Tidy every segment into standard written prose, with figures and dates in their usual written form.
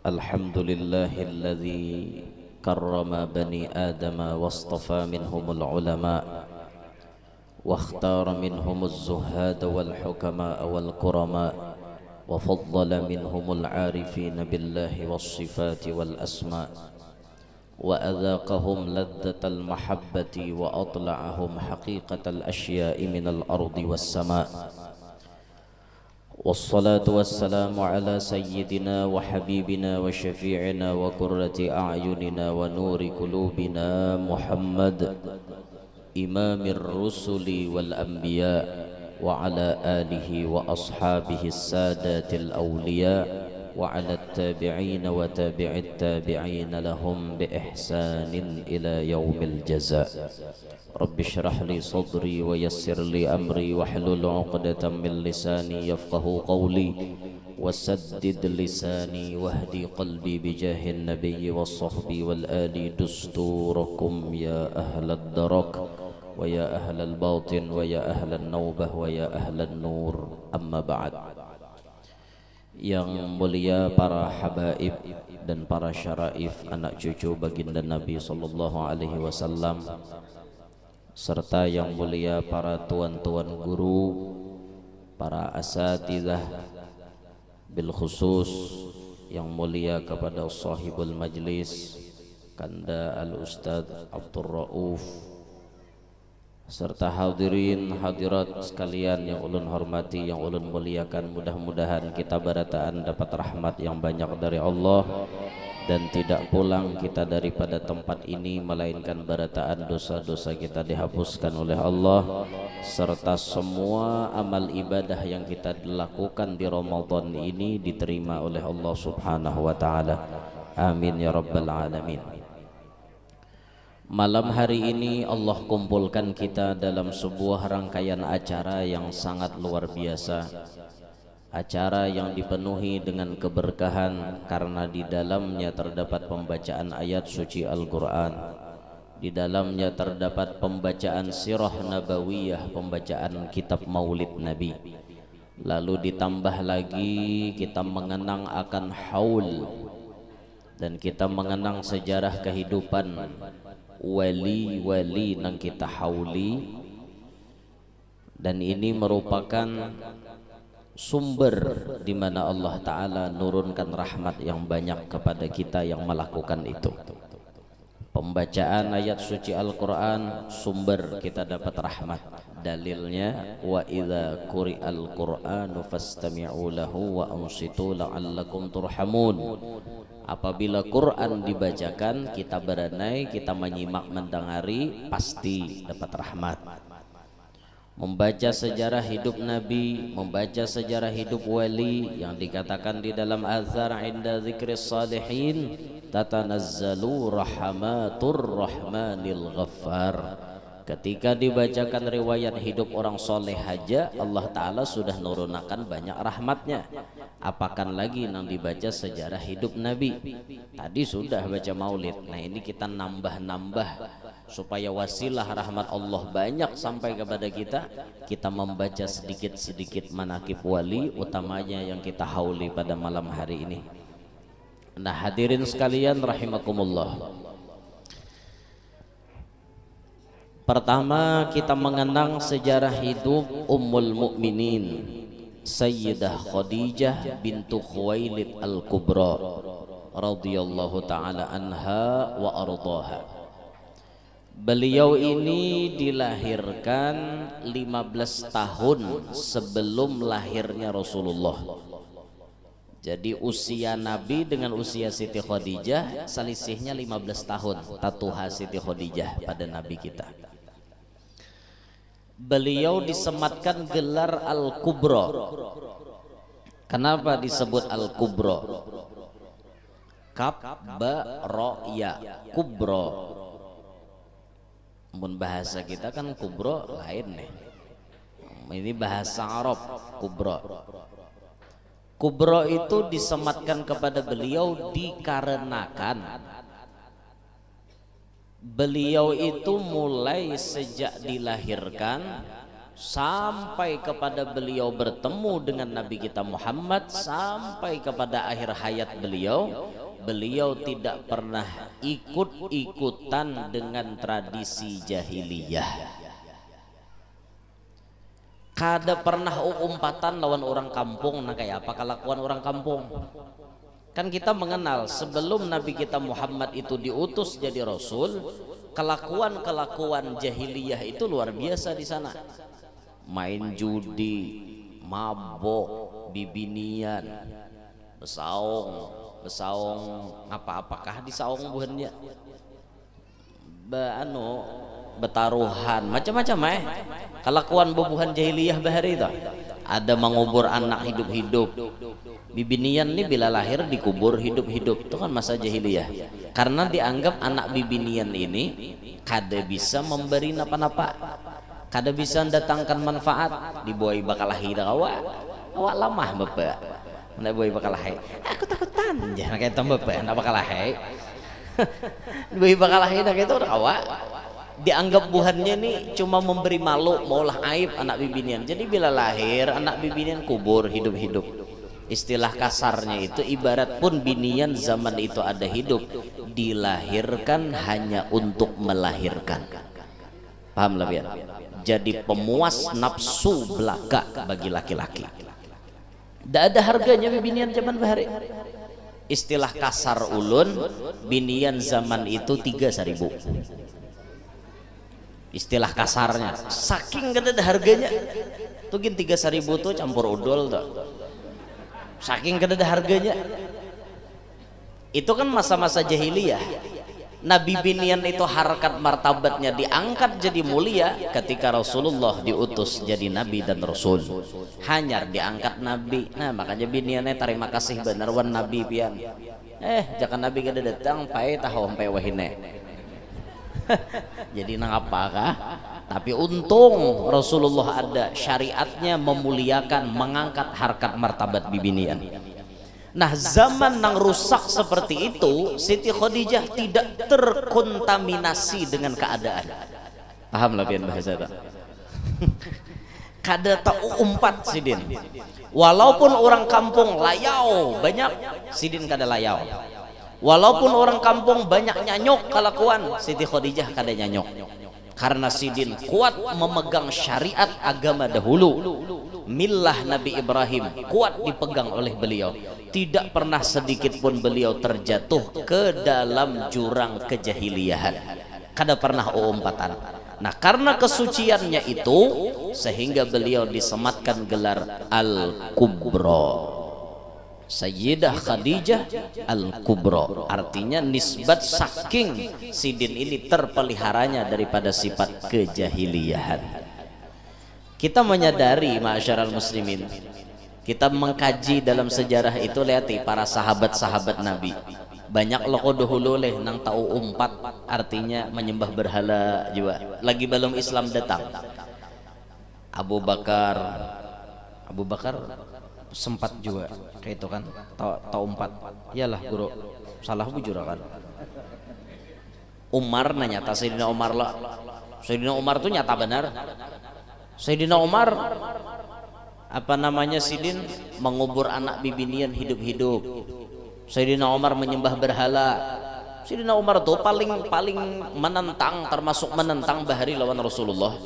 الحمد لله الذي كرم بني آدم واصطفى منهم العلماء واختار منهم الزهاد والحكماء والكرماء وفضل منهم العارفين بالله والصفات والأسماء وأذاقهم لذة المحبة وأطلعهم حقيقة الأشياء من الأرض والسماء والصلاة والسلام على سيدنا وحبيبنا وشفيعنا وقرة أعيننا ونور قلوبنا محمد إمام الرسل والأنبياء وعلى آله وأصحابه السادات الأولياء وعلى التابعين وتابع التابعين لهم بإحسان إلى يوم الجزاء. رب اشرح لي صدري ويسر لي أمري واحلل عقدة من لساني يفقه قولي وسدد لساني واهدي قلبي بجاه النبي والصحب والآل دستوركم يا أهل الدرك ويا أهل الباطن ويا أهل النوبة ويا أهل النور. أما بعد. Yang mulia para habaib dan para syaraif anak cucu baginda Nabi sallallahu alaihi wasallam, serta yang mulia para tuan-tuan guru, para asatidzah, bil khusus yang mulia kepada sahibul majlis Kanda al-Ustadz Abdul Rauf, serta hadirin hadirat sekalian yang ulun hormati, yang ulun muliakan. Mudah-mudahan kita barataan dapat rahmat yang banyak dari Allah dan tidak pulang kita daripada tempat ini melainkan barataan dosa-dosa kita dihapuskan oleh Allah, serta semua amal ibadah yang kita lakukan di Ramadan ini diterima oleh Allah Subhanahu wa taala. Amin ya rabbal alamin. Malam hari ini Allah kumpulkan kita dalam sebuah rangkaian acara yang sangat luar biasa. Acara yang dipenuhi dengan keberkahan karena di dalamnya terdapat pembacaan ayat suci Al-Quran, di dalamnya terdapat pembacaan sirah nabawiyah, pembacaan kitab maulid Nabi. Lalu ditambah lagi kita mengenang akan haul dan kita mengenang sejarah kehidupan wali-wali nang kita hauli, dan ini merupakan sumber di mana Allah Ta'ala nurunkan rahmat yang banyak kepada kita yang melakukan itu. Pembacaan ayat suci Al-Quran sumber kita dapat rahmat. Dalilnya wa idza quri'al Qur'anu fastami'u lahu wa ansitu la'allakum turhamun. Apabila Quran dibacakan, kita beranai, kita menyimak mendengari, pasti dapat rahmat. Membaca sejarah hidup Nabi, membaca sejarah hidup wali yang dikatakan di dalam azhar inda dzikris salihin tatanazzalu rahmatur rahmanil ghaffar. Ketika dibacakan riwayat hidup orang soleh aja, Allah Ta'ala sudah nurunakan banyak rahmatnya. Apakan lagi yang dibaca sejarah hidup Nabi. Tadi sudah baca maulid. Nah ini kita nambah-nambah supaya wasilah rahmat Allah banyak sampai kepada kita. Kita membaca sedikit-sedikit manakib wali, utamanya yang kita hauli pada malam hari ini. Nah hadirin sekalian rahimakumullah, pertama kita mengenang sejarah hidup Ummul Mukminin Sayyidah Khadijah bintu Khuwailid Al-Kubra radhiyallahu taala anha wa ardhaha. Beliau ini dilahirkan 15 tahun sebelum lahirnya Rasulullah. Jadi usia Nabi dengan usia Siti Khadijah selisihnya 15 tahun. Tatuha Siti Khadijah pada Nabi kita. Beliau disematkan gelar Al-Kubra. Kenapa disebut Al-Kubra? Kab ba ro ya, Kubra. Mun bahasa kita kan Kubra lain nih. Ini bahasa Arab Kubra. Kubra itu disematkan kepada beliau dikarenakan beliau itu mulai sejak dilahirkan sampai kepada beliau bertemu dengan Nabi kita Muhammad, sampai kepada akhir hayat beliau, beliau tidak pernah ikut-ikutan dengan tradisi jahiliyah. Kada pernah umpatan lawan orang kampung, nah kayak apa kelakuan orang kampung. Kan kita mengenal sebelum Nabi kita Muhammad itu diutus jadi Rasul, kelakuan-kelakuan jahiliyah itu luar biasa di sana. Main judi, mabok, bibinian, besaung apa-apakah di saung buhannya, betaruhan, macam-macam kelakuan bubuhan jahiliyah bahari itu. Ada mengubur anak hidup-hidup, bibinian nih bila lahir dikubur hidup-hidup, itu kan masa jahiliyah. Karena dianggap anak bibinian ini kada bisa memberi napa-napa, kada bisa mendatangkan manfaat, dibuai bakalahi dah awak lamah bapak, nak buai bakalahi, aku takutan, jangan kayak tambah bapak, nak bakalahi, dibuai bakalahi dah gitu awak. Dianggap buhannya nih cuma memberi malu, maulah aib anak bibinian. Jadi bila lahir anak bibinian kubur hidup-hidup. Istilah kasarnya itu ibarat pun binian zaman itu ada hidup, dilahirkan hanya untuk melahirkan. Paham lah biar? Jadi pemuas nafsu belaka bagi laki-laki. Tidak ada harganya bibinian zaman bahari. Istilah kasar ulun, binian zaman itu 3.000. Istilah kasarnya, saking gak ada harganya tuh gin 3.000 tuh campur udol tuh, saking gak ada harganya. Itu kan masa-masa jahiliyah. Nabi binian itu harkat martabatnya diangkat jadi mulia ketika Rasulullah diutus jadi nabi dan rasul. Hanya diangkat nabi. Nah makanya biniannya terima kasih bener wan nabi pian. Jangan nabi gak ada datang pai tahu sampai wahine. Jadi nang apakah? Tapi untung Rasulullah ada, syariatnya memuliakan, mengangkat harkat martabat bibinian. Nah zaman nang rusak seperti itu, Siti Khadijah tidak terkontaminasi dengan keadaan. Paham lah pian bahasa itu? Kada tahu umpat sidin. Walaupun orang kampung layau banyak, sidin kada layau. Walaupun orang kampung banyak nyanyok kelakuan, Siti Khadijah kada nyanyok. Karena sidin kuat memegang syariat agama dahulu. Millah Nabi Ibrahim kuat dipegang oleh beliau. Tidak pernah sedikit pun beliau terjatuh ke dalam jurang kejahiliahan. Kada pernah umpatan. Nah karena kesuciannya itu sehingga beliau disematkan gelar Al-Kubra, Sayyidah Khadijah Al-Kubra. Artinya nisbat saking sidin ini terpeliharanya daripada sifat kejahiliahan. Kita menyadari ma'asyiral muslimin, kita mengkaji dalam sejarah itu, lihat para sahabat-sahabat Nabi banyak loko dahulu leh nang tahu umpat, artinya menyembah berhala juga lagi belum Islam datang. Abu Bakar sempat juga kayak itu kan, tahu umpat. Iyalah guru salah bujur kan. Umar nanya ta Sayyidina Umar lah. Sayyidina Umar tuh nyata benar. Sayyidina Umar apa namanya sidin mengubur anak bibinian hidup-hidup. Sayyidina Umar menyembah berhala. Sayyidina Umar tuh paling menentang, termasuk menentang bahari lawan Rasulullah.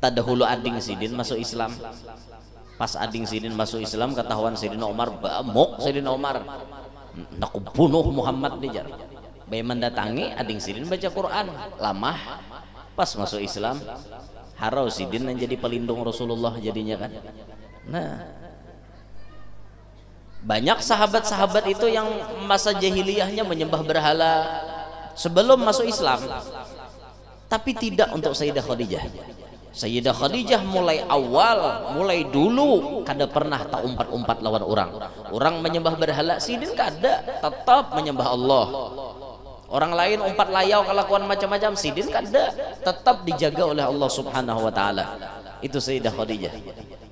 Tadahulu ading sidin masuk Islam. Pas ading sidin masuk Islam ketahuan Sayyidina Umar bamuk. Sayyidina Umar nak bunuh Muhammad nih jar. Bayi mendatangi ading sidin baca Quran lamah. Pas masuk Islam harau sidin yang jadi pelindung Rasulullah jadinya kan. Nah banyak sahabat-sahabat itu yang masa jahiliyahnya menyembah berhala sebelum masuk Islam, tapi tidak untuk Sayyidah Khadijah. Sayyidah Khadijah mulai awal, mulai dulu kada pernah tak umpat-umpat lawan orang menyembah berhala, sidin kada, tetap menyembah Allah. Orang lain umpat layau kelakuan macam-macam, sidin kada, tetap dijaga oleh Allah Subhanahu wa taala. Itu Sayyidah Khadijah.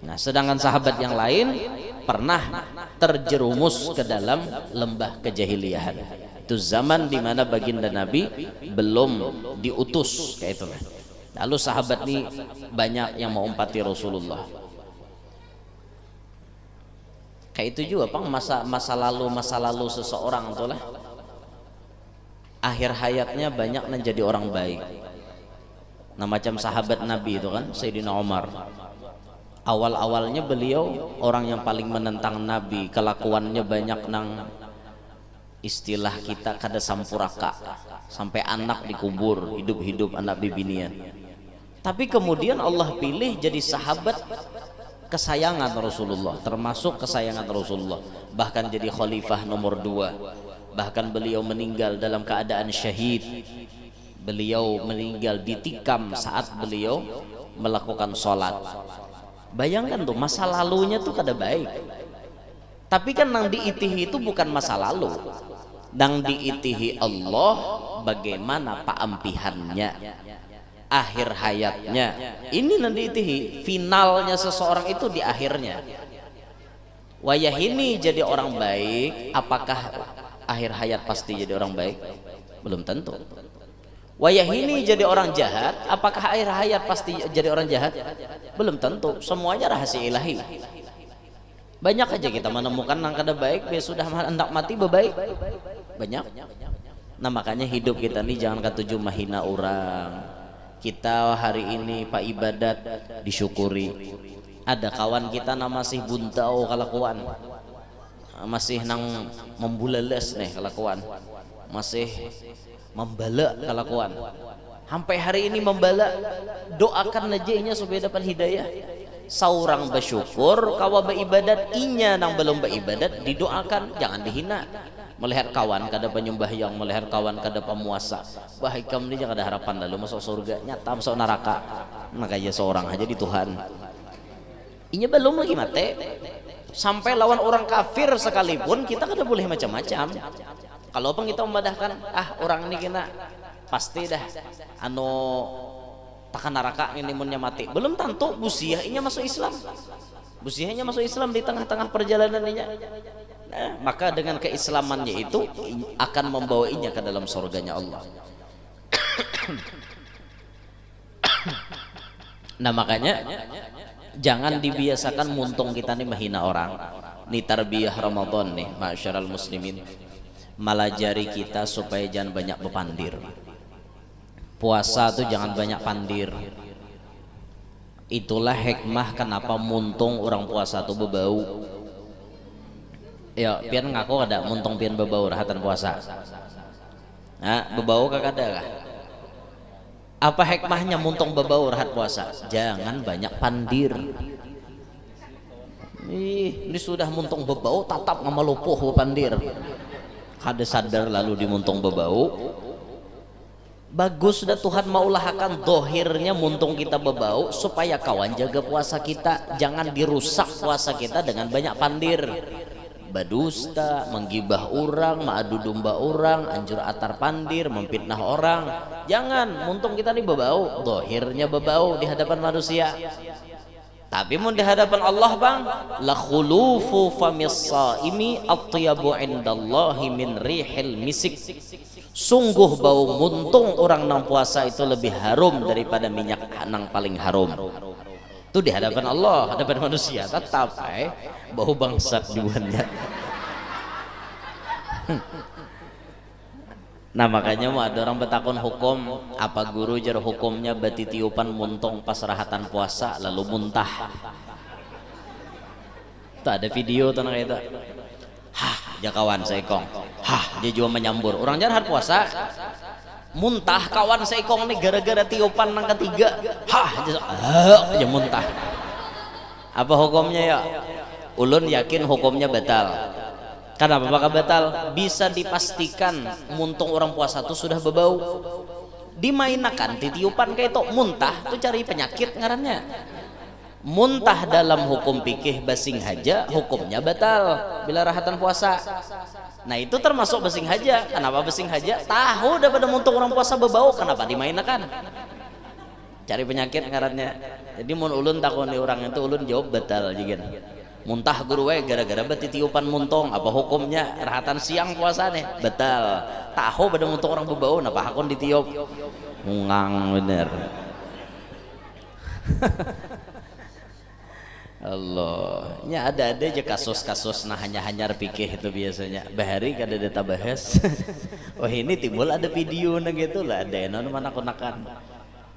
Nah, sedangkan sahabat yang lain pernah terjerumus ke dalam lembah kejahiliahan. Itu zaman di mana baginda Nabi belum diutus kayak itu. Lalu sahabat nih banyak yang mau umpati Rasulullah. Kayak itu juga Bang, masa lalu seseorang itulah akhir hayatnya banyak menjadi orang baik. Nah macam sahabat Nabi itu kan Sayyidina Umar, awal-awalnya beliau orang yang paling menentang Nabi, kelakuannya banyak nang istilah kita kada sampuraka, sampai anak dikubur hidup-hidup anak bibinian. Tapi kemudian Allah pilih jadi sahabat kesayangan Rasulullah, termasuk kesayangan Rasulullah, bahkan jadi khalifah nomor 2. Bahkan beliau meninggal dalam keadaan syahid. Beliau meninggal ditikam saat beliau melakukan sholat. Bayangkan tuh, masa lalunya tuh kada baik. Tapi kan nang diitihi itu bukan masa lalu, nang diitihi Allah bagaimana paampihannya, akhir hayatnya. Ini nanti itihi finalnya seseorang itu di akhirnya. Wayah ini jadi orang baik, apakah akhir hayat pasti jadi orang baik? Belum tentu. Wayah ini jadi orang jahat, apakah akhir hayat pasti jadi orang jahat? Belum tentu. Semuanya rahasia ilahi. Banyak aja kita menemukan yang kada baik, sudah hendak mati bebaik. Banyak. Nah makanya hidup kita nih jangan ketujuh mahina orang. Kita hari ini Pak ibadat disyukuri. Ada kawan kita nama masih buntau kelakuan, masih nang membulales nih kelakuan, masih membala kelakuan. Sampai hari ini membala, doakan aja supaya dapat hidayah. Saurang bersyukur, kawa beribadat, inya nang belum beribadat didoakan, jangan dihina. Melihat kawan kada penyembah yang, melihat kawan kada pemuasa, bahai kamu ini jangan ada harapan lalu masuk surga, nyata masuk neraka. Makanya seorang aja di Tuhan inya belum lagi mati. Sampai lawan orang kafir sekalipun kita kada boleh macam-macam. Kalau apa kita memadahkan, orang ini kena pasti dah takkan neraka ini munnya mati. Belum tentu busiah inya masuk Islam, busiahnya masuk Islam di tengah-tengah perjalanan inya. Nah, maka dengan keislamannya itu akan membawainya ke dalam surganya Allah. Nah makanya jangan dibiasakan muntung kita nih menghina orang. Ini tarbiyah Ramadan nih, masyarakat muslimin, melajari kita supaya jangan banyak berpandir. Puasa tuh jangan banyak pandir. Itulah hikmah kenapa muntung orang puasa tuh berbau. Ya, pian ngaku ada muntung pian berbau rahatan puasa. Nah, berbau kagak ada kah? Apa hikmahnya muntung berbau rahat puasa? Jangan banyak pandir. Ini sudah muntung berbau, tatap ngamalupuh pandir. Kada sadar lalu dimuntung berbau. Bagus dah Tuhan maulahakan dohirnya muntung kita berbau supaya kawan jaga puasa kita, jangan dirusak puasa kita dengan banyak pandir. Badusta, menggibah orang, ma'adu domba orang, anjur atar pandir, memfitnah orang. Jangan, muntung kita nih berbau, dohirnya berbau di hadapan manusia. Tapi mun di hadapan Allah bang, la khulufu famis saimi atyabu indallahi min rihil misik. Sungguh bau muntung orang nang puasa itu lebih harum daripada minyak nang paling harum. Itu di hadapan Allah, hadapan manusia tetap bau bangsat dibuatnya. Nah makanya mau ada orang betakon hukum, apa guru jar hukumnya bati tiupan muntung pas rahatan puasa lalu muntah. Tak ada video tentang itu. Ya kawan seikong, dia juga menyambur. Orang jahat puasa muntah kawan seikong nih gara-gara tiupan nang ketiga, aja muntah. Apa hukumnya ya? Ulun yakin hukumnya batal. Kenapa bakal batal? Bisa dipastikan muntung orang puasa itu sudah berbau. Dimainakan titiupan kayak itu muntah tuh cari penyakit ngarannya. Muntah dalam hukum fikih basing haja hukumnya batal bila rahatan puasa. Nah itu termasuk basing haja. Kenapa basing haja? Tahu daripada muntung orang puasa berbau, kenapa dimainakan? Cari penyakit ngarannya. Jadi mun ulun takoni orang itu ulun jawab batal jigen. Muntah guru gara-gara beti tiupan muntung, apa hukumnya? Rahatan siang puasa nih batal. Tahu pada muntung orang berbau, kenapa hakon ditiup? Ngang bener. Allah, nya ada aja kasus-kasus nah hanya pikir itu biasanya bahari kada data bahas. Oh ini timbul ada video nah gitu lah, ada yang mana konakan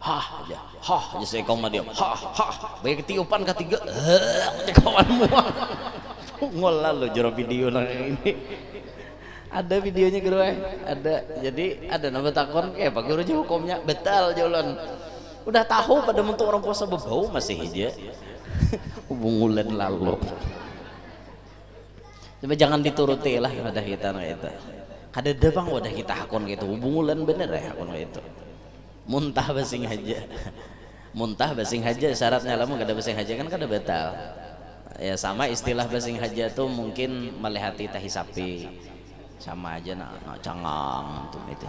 hah aja saya koma diam baik ketiupan ketiga kawanmu ngol lalu jero video nah ini ada videonya gitu ada. Jadi ada nama takon pak guru aja hukumnya betal jalan udah tahu pada bentuk orang puasa bebau masih aja hubungulan lalu. Coba jangan dituruti lah pada kita gitu. Kada ada bang wadah kita hakon gitu hubungulan bener ya hakon gitu. Muntah basing haja, muntah basing haja syaratnya lama kada basing haja kan kada batal. Ya sama istilah basing haja tuh mungkin melihati tahi sapi sama aja nak cangang tuh itu.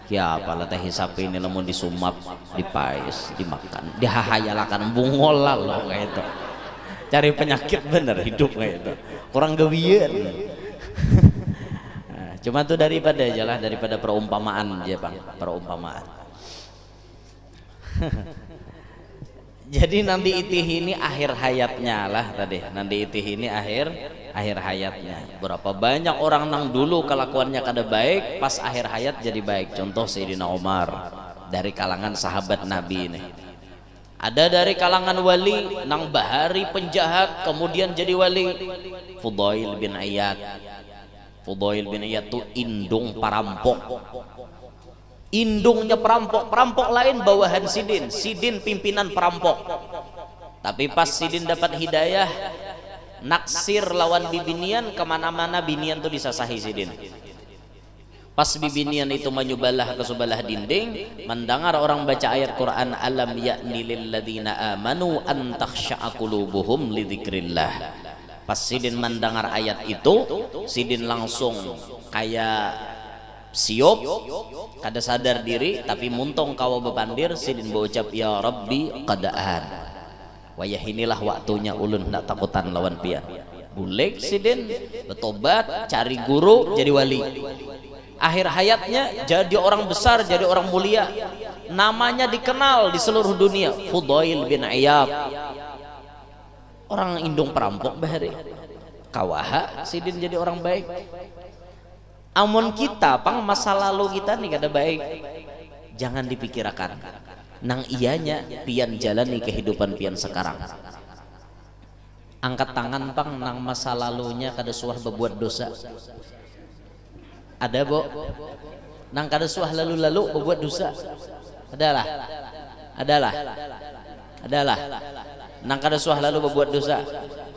Ya apalah teh sapi ini lamun disumap, dipais, dimakan, dihahayalakan bungol lalu kayak itu. Cari penyakit bener hidup kayak itu. Kurang gawian. Nah, cuma tuh daripada aja daripada perumpamaan aja bang, perumpamaan. Jadi nanti itih ini akhir hayatnya lah tadi. Nanti itih ini akhir hayatnya. Berapa banyak orang nang dulu kelakuannya kada baik, pas akhir hayat jadi baik. Contoh Sayyidina Umar dari kalangan sahabat Nabi ini. Ada dari kalangan wali nang bahari penjahat kemudian jadi wali. Fudail bin Iyad. Fudail bin Iyad tuh indung perampok. Indungnya perampok lain bawahan Sidin pimpinan perampok. Tapi pas Sidin dapat hidayah naksir lawan bibinian, kemana-mana binian tuh disasahi Sidin. Pas bibinian itu menyubalah ke sebelah dinding, mendengar orang baca ayat Quran, alam ya'ni lil ladzina amanu an takhsha'a qulubuhum li dzikrillah. Pas Sidin mendengar ayat itu, Sidin langsung kayak siop, kada sadar diri, tapi muntong kawa bepandir. Sidin berucap ya Rabbi qadaan, wayah inilah waktunya ulun nak takutan lawan pian. Bulek Sidin bertobat, cari guru, jadi wali. Akhir hayatnya jadi orang besar, jadi orang mulia, namanya dikenal di seluruh dunia, Fudail bin Iyad. Orang indung perampok bahari kawaha Sidin jadi orang baik. Amun kita pang masa lalu kita nih kada baik, jangan dipikirkan. Nang iyanya pian jalani kehidupan pian sekarang. Angkat tangan pang nang masa lalunya kada suah berbuat dosa. Ada bo? Nang kada suah lalu-lalu berbuat dosa. Adalah. Nang kada suah lalu berbuat dosa.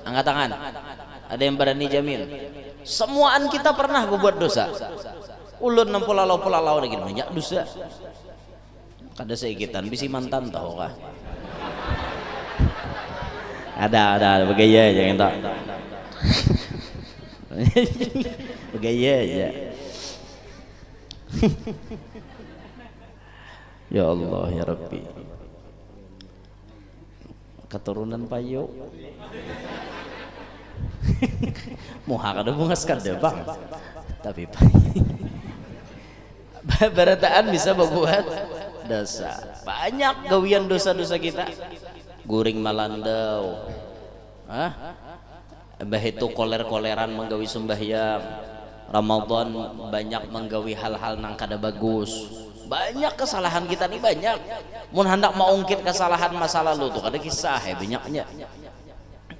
Angkat tangan. Ada yang berani jamin? Semuaan kita pernah berbuat dosa. Ulun nang pulalau lagi banyak dosa. Kada seikitan bisi mantan tahu kah? Ada begaya aja yang tak. Begaya aja. Ya Allah ya Rabbi. Keturunan payo. Muha kada bungas kada bang, tapi barataan bisa membuat dosa. Banyak gawian dosa-dosa kita. Guring malandau, bah itu koler-koleran menggawi sembahyang. Ramadan banyak menggawi hal-hal nang kada bagus. Banyak kesalahan kita nih banyak. Mun hendak mau ungkit kesalahan masa lalu tuh kada kisah banyaknya.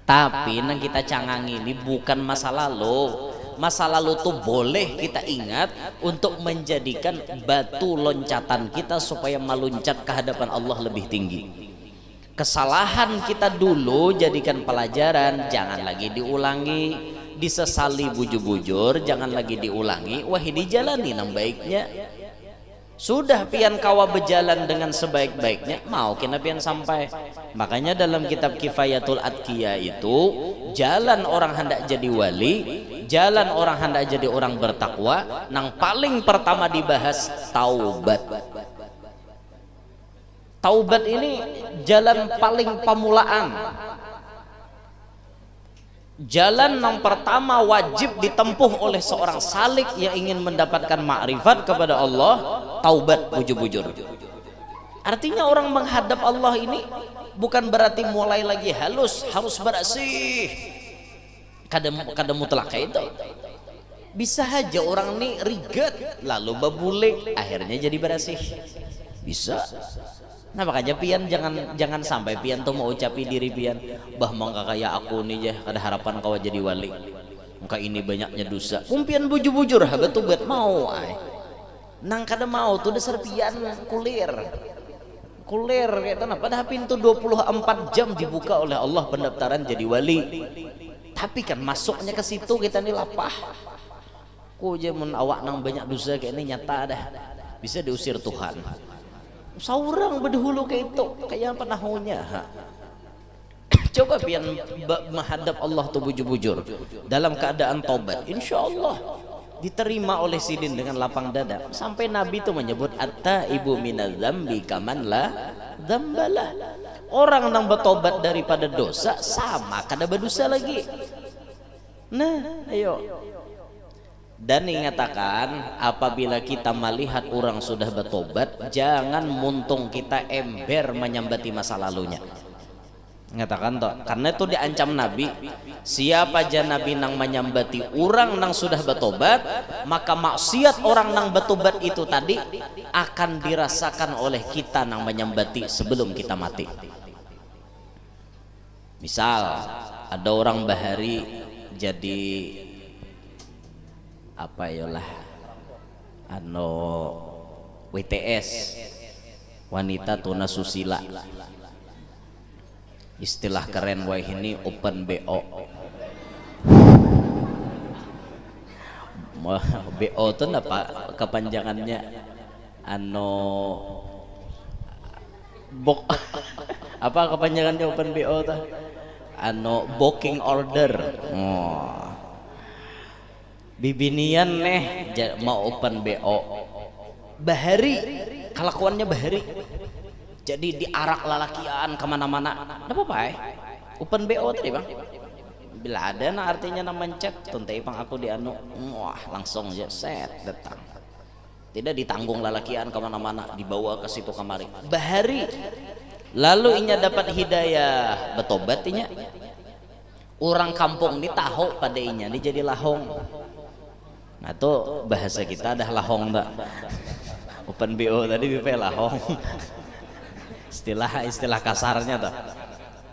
Tapi nang kita cangang ini bukan masa lalu. Masa lalu tuh boleh kita ingat untuk menjadikan batu loncatan kita supaya meluncat ke hadapan Allah lebih tinggi. Kesalahan kita dulu jadikan pelajaran, jangan lagi diulangi. Disesali bujur-bujur, jangan lagi diulangi. Wah dijalani nang baiknya. Sudah pian kawa berjalan dengan sebaik-baiknya, mau kena pian sampai. Makanya dalam kitab Kifayatul Atqiya itu, jalan orang hendak jadi wali, jalan orang hendak jadi orang bertakwa, nang paling pertama dibahas taubat. Taubat ini jalan paling pamulaan. Jalan yang pertama wajib ditempuh oleh seorang salik yang ingin mendapatkan makrifat kepada Allah, taubat bujur-bujur. Artinya orang menghadap Allah ini bukan berarti mulai lagi halus harus bersih kada mutlak kayak itu. Bisa aja orang nih riget lalu babule akhirnya jadi bersih, bisa. Nah makanya pian jangan sampai pian tuh mau ucapi diri pian bah mangka kayak aku nih ya ada harapan kau jadi wali, maka ini banyaknya dosa kumpian bujur-bujur betul buat mau nang kada mau tuh dasar pian kulir kayak tanah. Padahal pintu 24 jam dibuka oleh Allah pendaftaran jadi wali, tapi kan masuknya ke situ kita nih lapah ku jamun awak nang banyak dosa kayak ini nyata dah bisa diusir Tuhan. Seorang berdahulu kayak itu kayak apa nahunya. Coba pian menghadap Allah tuh bujur-bujur dalam keadaan tobat, insya Allah diterima oleh sidin dengan lapang dada. Sampai Nabi tuh menyebut at-taibu minadz dzambi kaman la dzambalah. Orang yang bertobat daripada dosa sama kada berdosa lagi. Nah ayo. Dan ingatakan apabila kita melihat orang sudah bertobat, jangan muntung kita ember menyambati masa lalunya. Ngatakan toh, karena itu diancam Nabi, siapa aja Nabi nang menyambati orang nang sudah bertobat, maka maksiat orang nang bertobat itu tadi akan dirasakan oleh kita nang menyambati sebelum kita mati. Misal ada orang bahari jadi apa yolah WTS, wanita tuna susila, istilah keren wah ini open BO. BO itu apa kepanjangannya apa kepanjangannya open BO tuh booking order. Bibinian nih mau open BO bahari kelakuannya bahari jadi diarak lalakian kemana-mana. Apa open BO tadi bang bila ada nah artinya nama chat tuntai pang aku wah langsung aja set datang tidak ditanggung lalakian kemana-mana dibawa ke situ kemari bahari. Lalu inya dapat hidayah betobat inya orang kampung ini tahu pada inya ini jadi lahong. Nah tuh bahasa kita dah lahong tak open BO tadi BP lahong istilah kasarnya tuh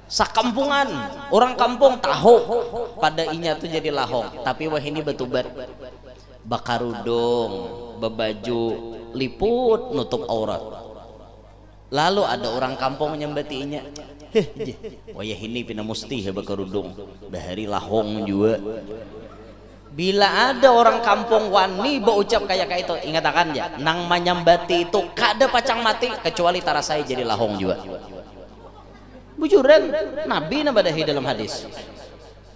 sakampungan orang kampung tahu pada inya tuh jadi lahong, tapi wah ini betubat bakarudung bebaju liput nutup aurat. Lalu ada orang kampung nyambati inya wah ini pina musti bakarudung bahari lahong juga. Bila ada orang kampung wani berucap kayak itu, ingat akan ya, nang menyambati itu kada pacang mati kecuali tarasai jadi lahong juga. Bujuran Nabi nabadahi dalam hadis.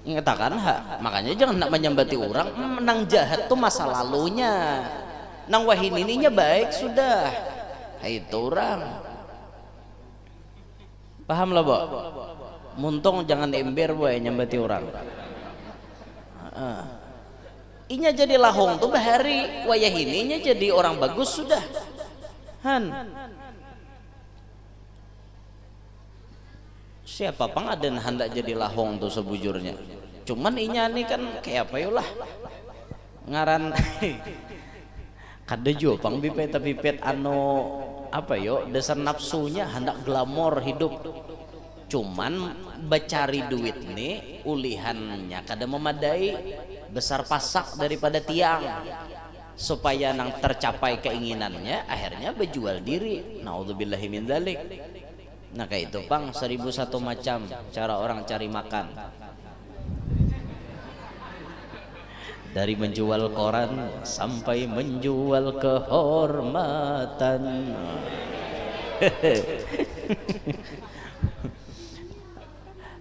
Ingat akan makanya jangan nak menyambati orang nang jahat tuh masa lalunya. Nang wahininya baik sudah. Itu orang. Paham lah, Bo? Muntung jangan ember boy nyambati orang. Inya jadi lahong tuh bahari wayah ininya jadi orang bagus sudah. Siapa pang ada hendak jadi lahong tuh sebujurnya. Cuman inya nih kan kayak apa yolah ngaran kada jo pang bipet apa yo dasar nafsunya hendak glamor hidup. Cuman becari duit nih ulihannya kada memadai besar pasak daripada tiang supaya nang tercapai keinginannya akhirnya berjual diri. Naudzubillahi min dzalik. Nah kayak itu pang 1001 macam cara orang cari makan, dari menjual koran sampai menjual kehormatan.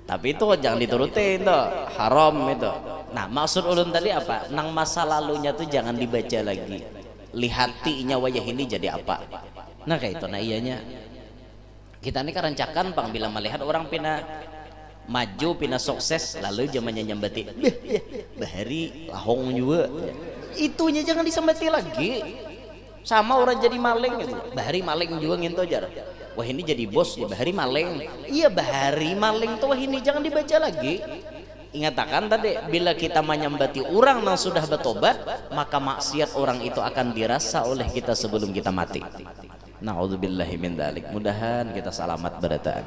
Tapi itu jangan diturutin tuh, haram itu. Nah maksud ulun tadi apa? Nang masa lalunya tuh jangan dibaca lagi. Lihatinya wajah ini jadi apa? Nah kayak itu, nah iyanya. Kita ini kan rancakan pang bila melihat orang pina maju, pina sukses, lalu zamannya nyambati. Bahari lahong juga. Itunya jangan disambati lagi. Sama orang jadi maling gitu. Bahari maling juga nginto jar. wah ini jadi bos ya bahari maling. Iya bahari maling tuh wah ini jangan dibaca lagi. Ingatakan tadi bila kita menyambati orang yang sudah bertobat maka maksiat orang itu akan dirasa oleh kita sebelum kita mati. Na'udzubillahi min dzalik. Mudahan kita selamat berataan.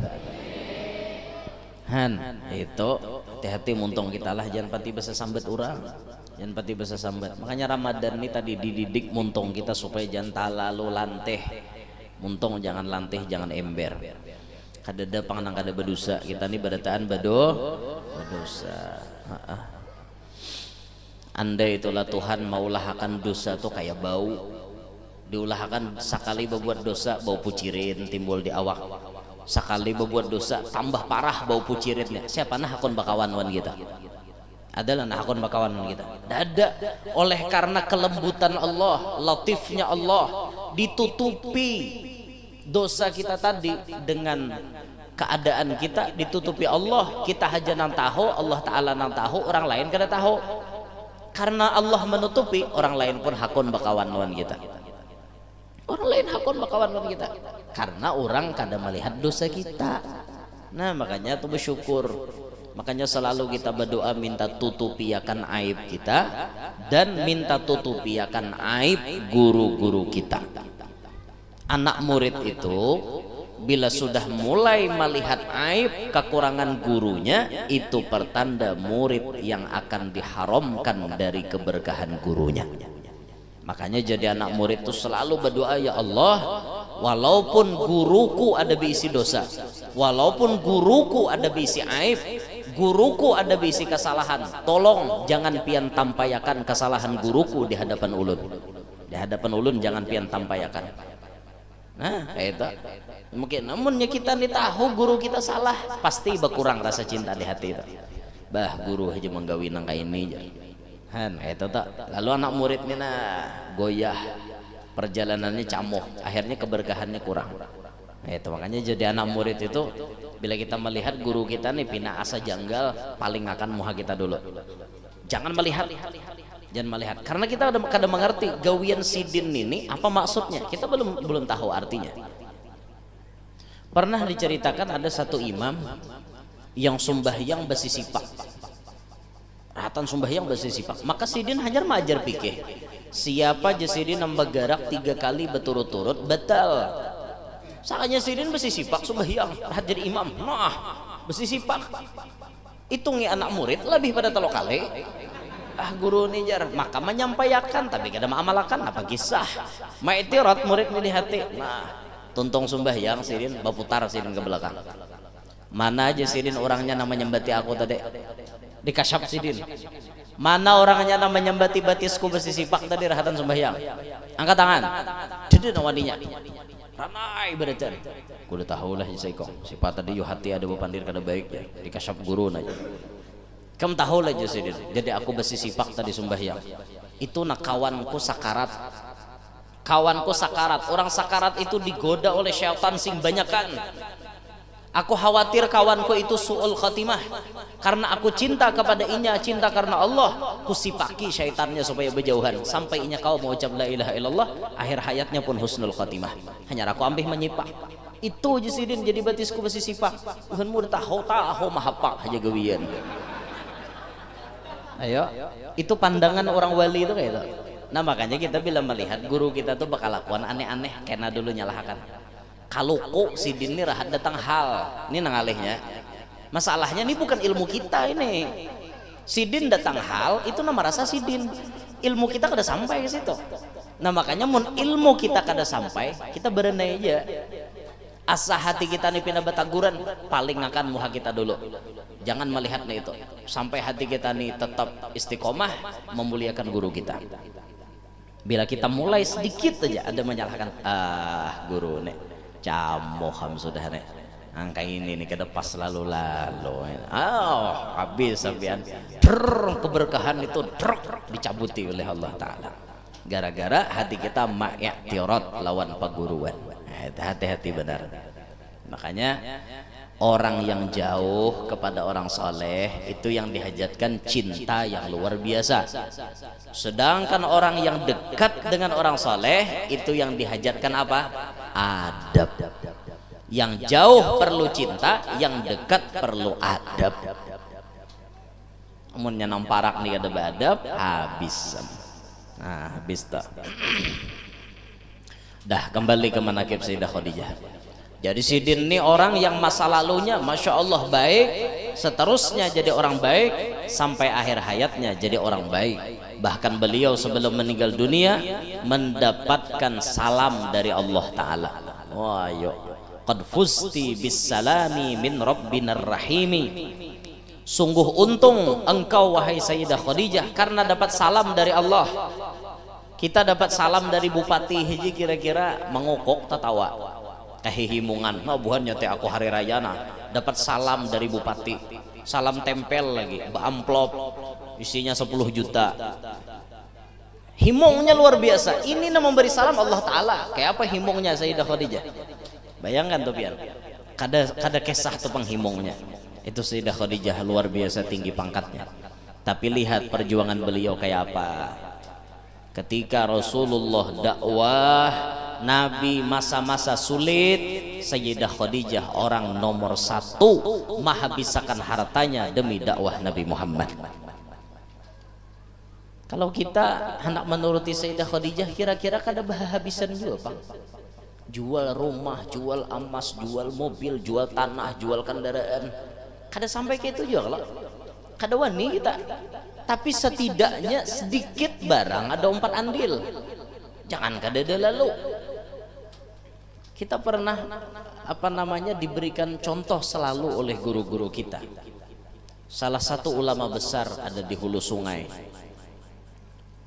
Han itu hati-hati muntung kita lah jangan pati bisa sambat orang. Jangan pati bisa sambat. Makanya Ramadan ini tadi dididik muntung kita supaya jangan talalu lanteh. Muntung jangan lanteh, jangan ember. Kadada panganang kada berdosa kita nih berataan berdosa. Andai itulah Tuhan maulahkan dosa tuh kayak bau, diulahkan sekali berbuat dosa bau pucirin timbul di awak, sekali berbuat dosa tambah parah bau pucirinnya. Siapa nah akun bakawan-wan kita? Adalah nah akun bakawan kita. Dada oleh karena kelembutan Allah, latifnya Allah ditutupi dosa kita tadi dengan keadaan kita ditutupi Allah. Kita aja nang tahu, Allah Ta'ala nang tahu, orang lain kada tahu. Karena Allah menutupi, orang lain pun hakun bakawan-wan kita. Orang lain hakun bakawan-wan kita. Karena orang kada melihat dosa kita. Nah makanya tuh bersyukur. Makanya selalu kita berdoa minta tutupi akan aib kita dan minta tutupi akan aib guru-guru kita. Anak murid itu bila sudah mulai melihat aib kekurangan gurunya itu pertanda murid yang akan diharamkan dari keberkahan gurunya. Makanya jadi anak murid itu selalu berdoa, ya Allah, walaupun guruku ada berisi dosa, walaupun guruku ada berisi aib, guruku ada berisi kesalahan, tolong jangan pian tampayakan kesalahan guruku di hadapan ulun. Di hadapan ulun jangan pian tampayakan. Nah itu mungkin namunnya kita nih tahu guru kita salah pasti berkurang rasa cinta di hati itu. Bah guru aja menggawi nang kayak ini han itu tak. Lalu anak murid nih nah goyah perjalanannya camuh akhirnya keberkahannya kurang. Itu makanya jadi anak murid itu bila kita melihat guru kita nih pina asa janggal paling akan muha kita dulu. Jangan melihat. Jangan melihat karena kita kadang mengerti gawian sidin ini apa maksudnya, kita belum tahu artinya. Pernah diceritakan ada satu imam yang sembahyang bersisipak, rahatan sembahyang bersisipak, maka sidin hajar majar pikir siapa aja sidin nambah garak 3 kali berturut-turut batal. Sakanya sidin bersisipak sembahyang rahat jadi imam, nah bersisipak hitungi anak murid lebih pada 3 kali. Guru nijar maka menyampaikan tapi kada mengamalkan apa kisah maitirat murid di hati. Nah tuntung sembahyang sidin baputar sidin ke belakang, mana aja sidin orangnya nama nyembati aku tadi dikasyap sidin, mana orangnya nama nyembati batisku bersisipak tadi rahatan sembahyang, angkat tangan jadi nawadinya ranai beracan kuda tahu lah isaiko sifat tadi yu hati ada bepandir kada baik ya dikasyap guru aja. Kamu tahu lah Sidin, jadi aku bersisipak tadi sembahyang itu nak kawanku sakarat, kawanku sakarat, orang sakarat itu digoda oleh syaitan sing banyakan. Aku khawatir kawanku itu su'ul khatimah karena aku cinta kepada inya, cinta karena Allah kusipaki syaitannya supaya berjauhan sampai inya kau mau ucap la ilaha illallah akhir hayatnya pun husnul khatimah. Hanya aku ambil menyipak itu aja Sidin jadi batisku bersisipak. Tuhan mudah tahu mahapak aja gawian. Ayo, itu pandangan orang wali itu kayak itu. Nah makanya kita bila melihat guru kita tuh bakal lakukan aneh-aneh karena dulu nyalahkan. Kalau kok sidin ini rahat datang hal, ini nangalihnya. Masalahnya ini bukan ilmu kita ini. Sidin datang hal itu nama rasa sidin. Ilmu kita kada sampai ke situ. Nah makanya mun ilmu kita kada sampai, kita berenai aja. Asa hati kita nih pindah bataguran paling akan muha kita dulu. Jangan melihat nih itu sampai hati kita nih tetap istiqomah memuliakan guru kita. Bila kita mulai sedikit aja ada menyalahkan guru nih camoham sudah nih angka ini nih kita pas lalu habis sampean keberkahan itu dicabuti oleh Allah Ta'ala gara-gara hati kita ma'iktirat lawan paguruan. Hati-hati benar. Makanya orang yang jauh kepada orang soleh itu yang dihajatkan cinta yang luar biasa. Sedangkan orang yang dekat dengan orang soleh itu yang dihajatkan apa? Adab. Yang jauh perlu cinta, yang dekat perlu adab. Amunnya namparak nih ada adab, habis. Nah, habis tak. Dah kembali ke manaqib Sayyidah Khadijah. Jadi Sidin ini orang yang masa lalunya Masya Allah baik, seterusnya jadi orang baik, sampai akhir hayatnya jadi orang baik. Bahkan beliau sebelum meninggal dunia mendapatkan salam dari Allah Ta'ala. Wah yuk, qad fusti bis salami min rabbinar rahimi. Sungguh untung engkau wahai Sayyidah Khadijah karena dapat salam dari Allah. Kita dapat salam dari bupati hiji kira-kira mengukuk tatawa kehihimungan, nah buhannya teh aku hari raya dapat salam dari bupati, salam tempel lagi, amplop isinya 10 juta. Himungnya luar biasa. Ini memberi salam Allah Ta'ala. Kayak apa himungnya Sayyidah Khadijah? Bayangkan tuh pian, kada kisah tuh penghimungnya. Itu Sayyidah Khadijah luar biasa tinggi pangkatnya. Tapi lihat perjuangan beliau kayak apa. Ketika Rasulullah dakwah Nabi masa-masa sulit, Sayyidah Khadijah orang nomor 1 menghabiskan hartanya demi dakwah Nabi Muhammad. Kalau kita hendak menuruti Sayyidah Khadijah, kira-kira kada habisan juga Pak. Jual rumah, jual emas, jual mobil, jual tanah, jual kendaraan, kada sampai ke itu juga kalau kada wani kita. Tapi setidaknya sedikit barang ada 4 andil. Jangan kada lalu. Kita pernah diberikan contoh selalu oleh guru-guru kita. Salah satu ulama besar ada di hulu sungai.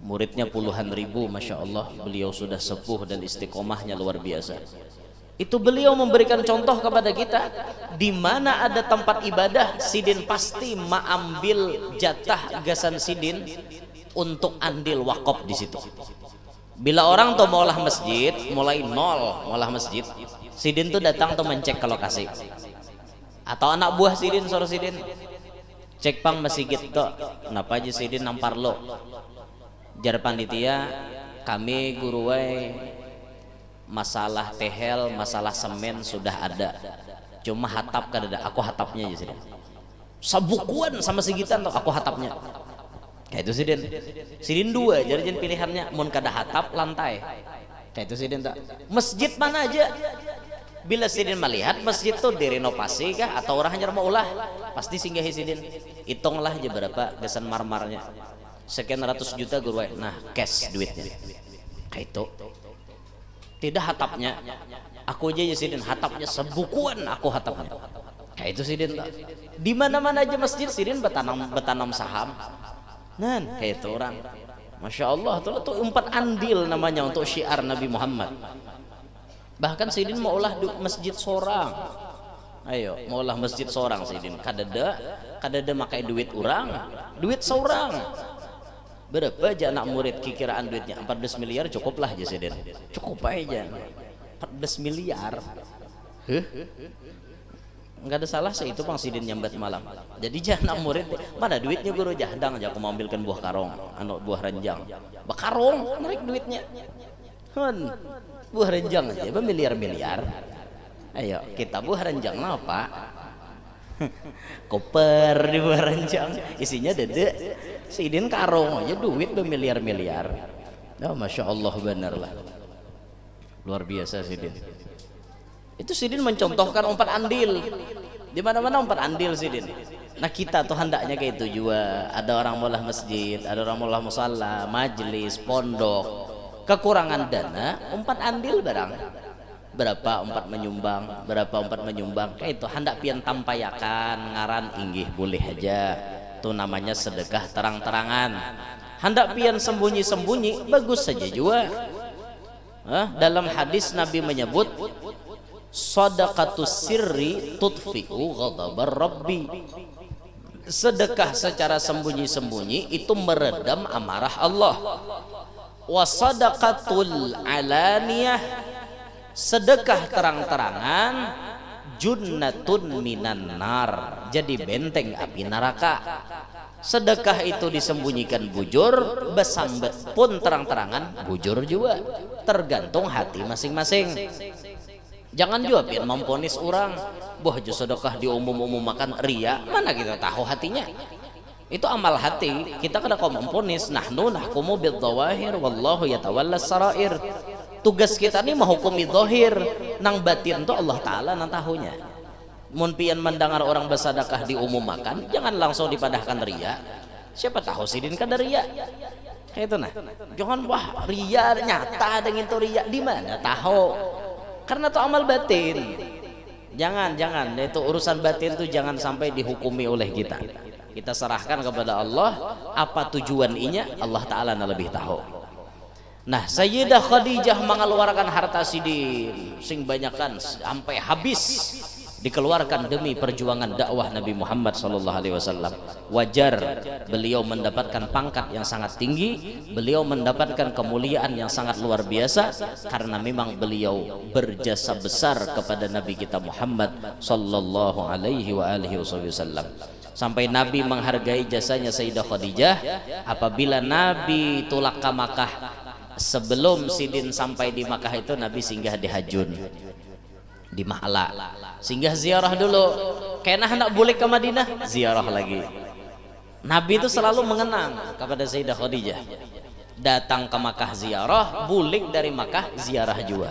Muridnya puluhan ribu, Masya Allah. Beliau sudah sepuh dan istiqomahnya luar biasa. Itu beliau memberikan contoh kepada kita. Di mana ada tempat ibadah, Sidin pasti mengambil jatah gasan Sidin untuk andil wakaf di situ. Bila orang tuh maulah masjid, mulai nol maulah masjid, Sidin tuh datang tuh mencek ke lokasi. Atau anak buah Sidin, suruh Sidin cek pang masjid tuh, kenapa aja Sidin nampar lo? Jar panitia, kami guruwai masalah tehel, masalah semen sudah ada, cuma hatap kada ada. Aku hatapnya aja Sidin. Sabukuan sama segitan tuh aku hatapnya. Kayak itu Sidin 2 jadi pilihannya, mun kada hatap lantai. Kayak itu Sidin tak. Masjid mana aja. Bila Sidin melihat masjid tuh direnovasi kah atau orang hanya mau ulah, pasti singgahi Sidin. Hitunglah aja berapa gasan marmarnya. Sekian ratus juta guru. Nah, cash duitnya. Kayak itu. Tidak hatapnya. Aku aja Sidin hatapnya sebukuan aku hatapnya. Kayak itu Sidin tak. Di mana-mana aja masjid Sidin bertanam saham. Nah, kayak itu orang. Masya Allah, tuh 4 andil namanya untuk syiar Nabi Muhammad. Bahkan Sidin maulah masjid sorang. Ayo, maulah masjid sorang Sidin. Kadada makai duit orang, duit seorang. Berapa aja anak murid kikiraan duitnya? 14 miliar cukuplah aja Sidin. Cukup aja. 14 miliar. Enggak ada salah sih itu Bang Sidin nyambat malam. Jadi jangan murid mana duitnya guru jahdang aja aku mau ambilkan buah karong, buah renjang. Bakarong narik duitnya. Buah renjang aja bermiliar-miliar. Ayo kita buah renjang apa? Koper di buah renjang isinya dede. Sidin karong aja duit bermiliar-miliar. Oh, Masya Allah benar lah. Luar biasa Sidin. Itu Sidin mencontohkan 4 andil. Di mana-mana 4 andil Sidin. Nah kita tuh hendaknya kayak itu juga. Ada orang maulah masjid, ada orang maulah musalla, majelis, pondok. Kekurangan dana 4 andil barang. Berapa 4 menyumbang, berapa 4 menyumbang. Kayak itu hendak pian tampayakan ngaran inggih boleh aja. Itu namanya sedekah terang-terangan. Hendak pian sembunyi-sembunyi bagus saja juga. Dalam hadis Nabi menyebut shadaqatus sirri tudfi'u ghadabar rabbi. Sedekah secara sembunyi-sembunyi itu meredam amarah Allah. Wa sadaqatul alaniyah, sedekah terang-terangan, junnatun minan nar, jadi benteng api neraka. Sedekah itu disembunyikan bujur, besambet pun terang-terangan bujur juga, tergantung hati masing-masing. Jangan juga pian memponis orang, boh jo sedekah diumum-umum makan ria, mana kita tahu hatinya. Itu amal hati, kita kada kau memponis. Nahnu nahkumu bidzawahir wallahu yatawallas sarair. Tugas kita nih menghukumi zahir, nang batin tuh Allah Ta'ala nang tahunya. Mun pian mendengar orang bersedekah diumumkan, jangan langsung dipadahkan ria. Siapa tahu sidin kada ria. Itu nah. Jangan wah ria nyata dengan itu ria di mana tahu. Karena itu amal batin. Jangan itu urusan batin tuh jangan sampai dihukumi oleh kita. Kita serahkan kepada Allah, apa tujuan inya Allah Ta'ala lebih tahu. Nah, Sayyidah Khadijah mengeluarkan harta sidin sing banyakan sampai habis dikeluarkan demi perjuangan dakwah Nabi Muhammad SAW. Wajar beliau mendapatkan pangkat yang sangat tinggi, beliau mendapatkan kemuliaan yang sangat luar biasa karena memang beliau berjasa besar kepada Nabi kita Muhammad SAW. Sampai Nabi menghargai jasanya Sayyidah Khadijah apabila Nabi tulak ke Makkah. Sebelum sidin sampai di Makkah itu Nabi singgah di Hajun, di Ma'la, singgah ziarah dulu. Kena hendak balik ke Madinah, ziarah lagi. Nabi itu selalu mengenang kepada Sayyidah Khadijah. Datang ke Makkah ziarah, bulik dari Makkah ziarah juga.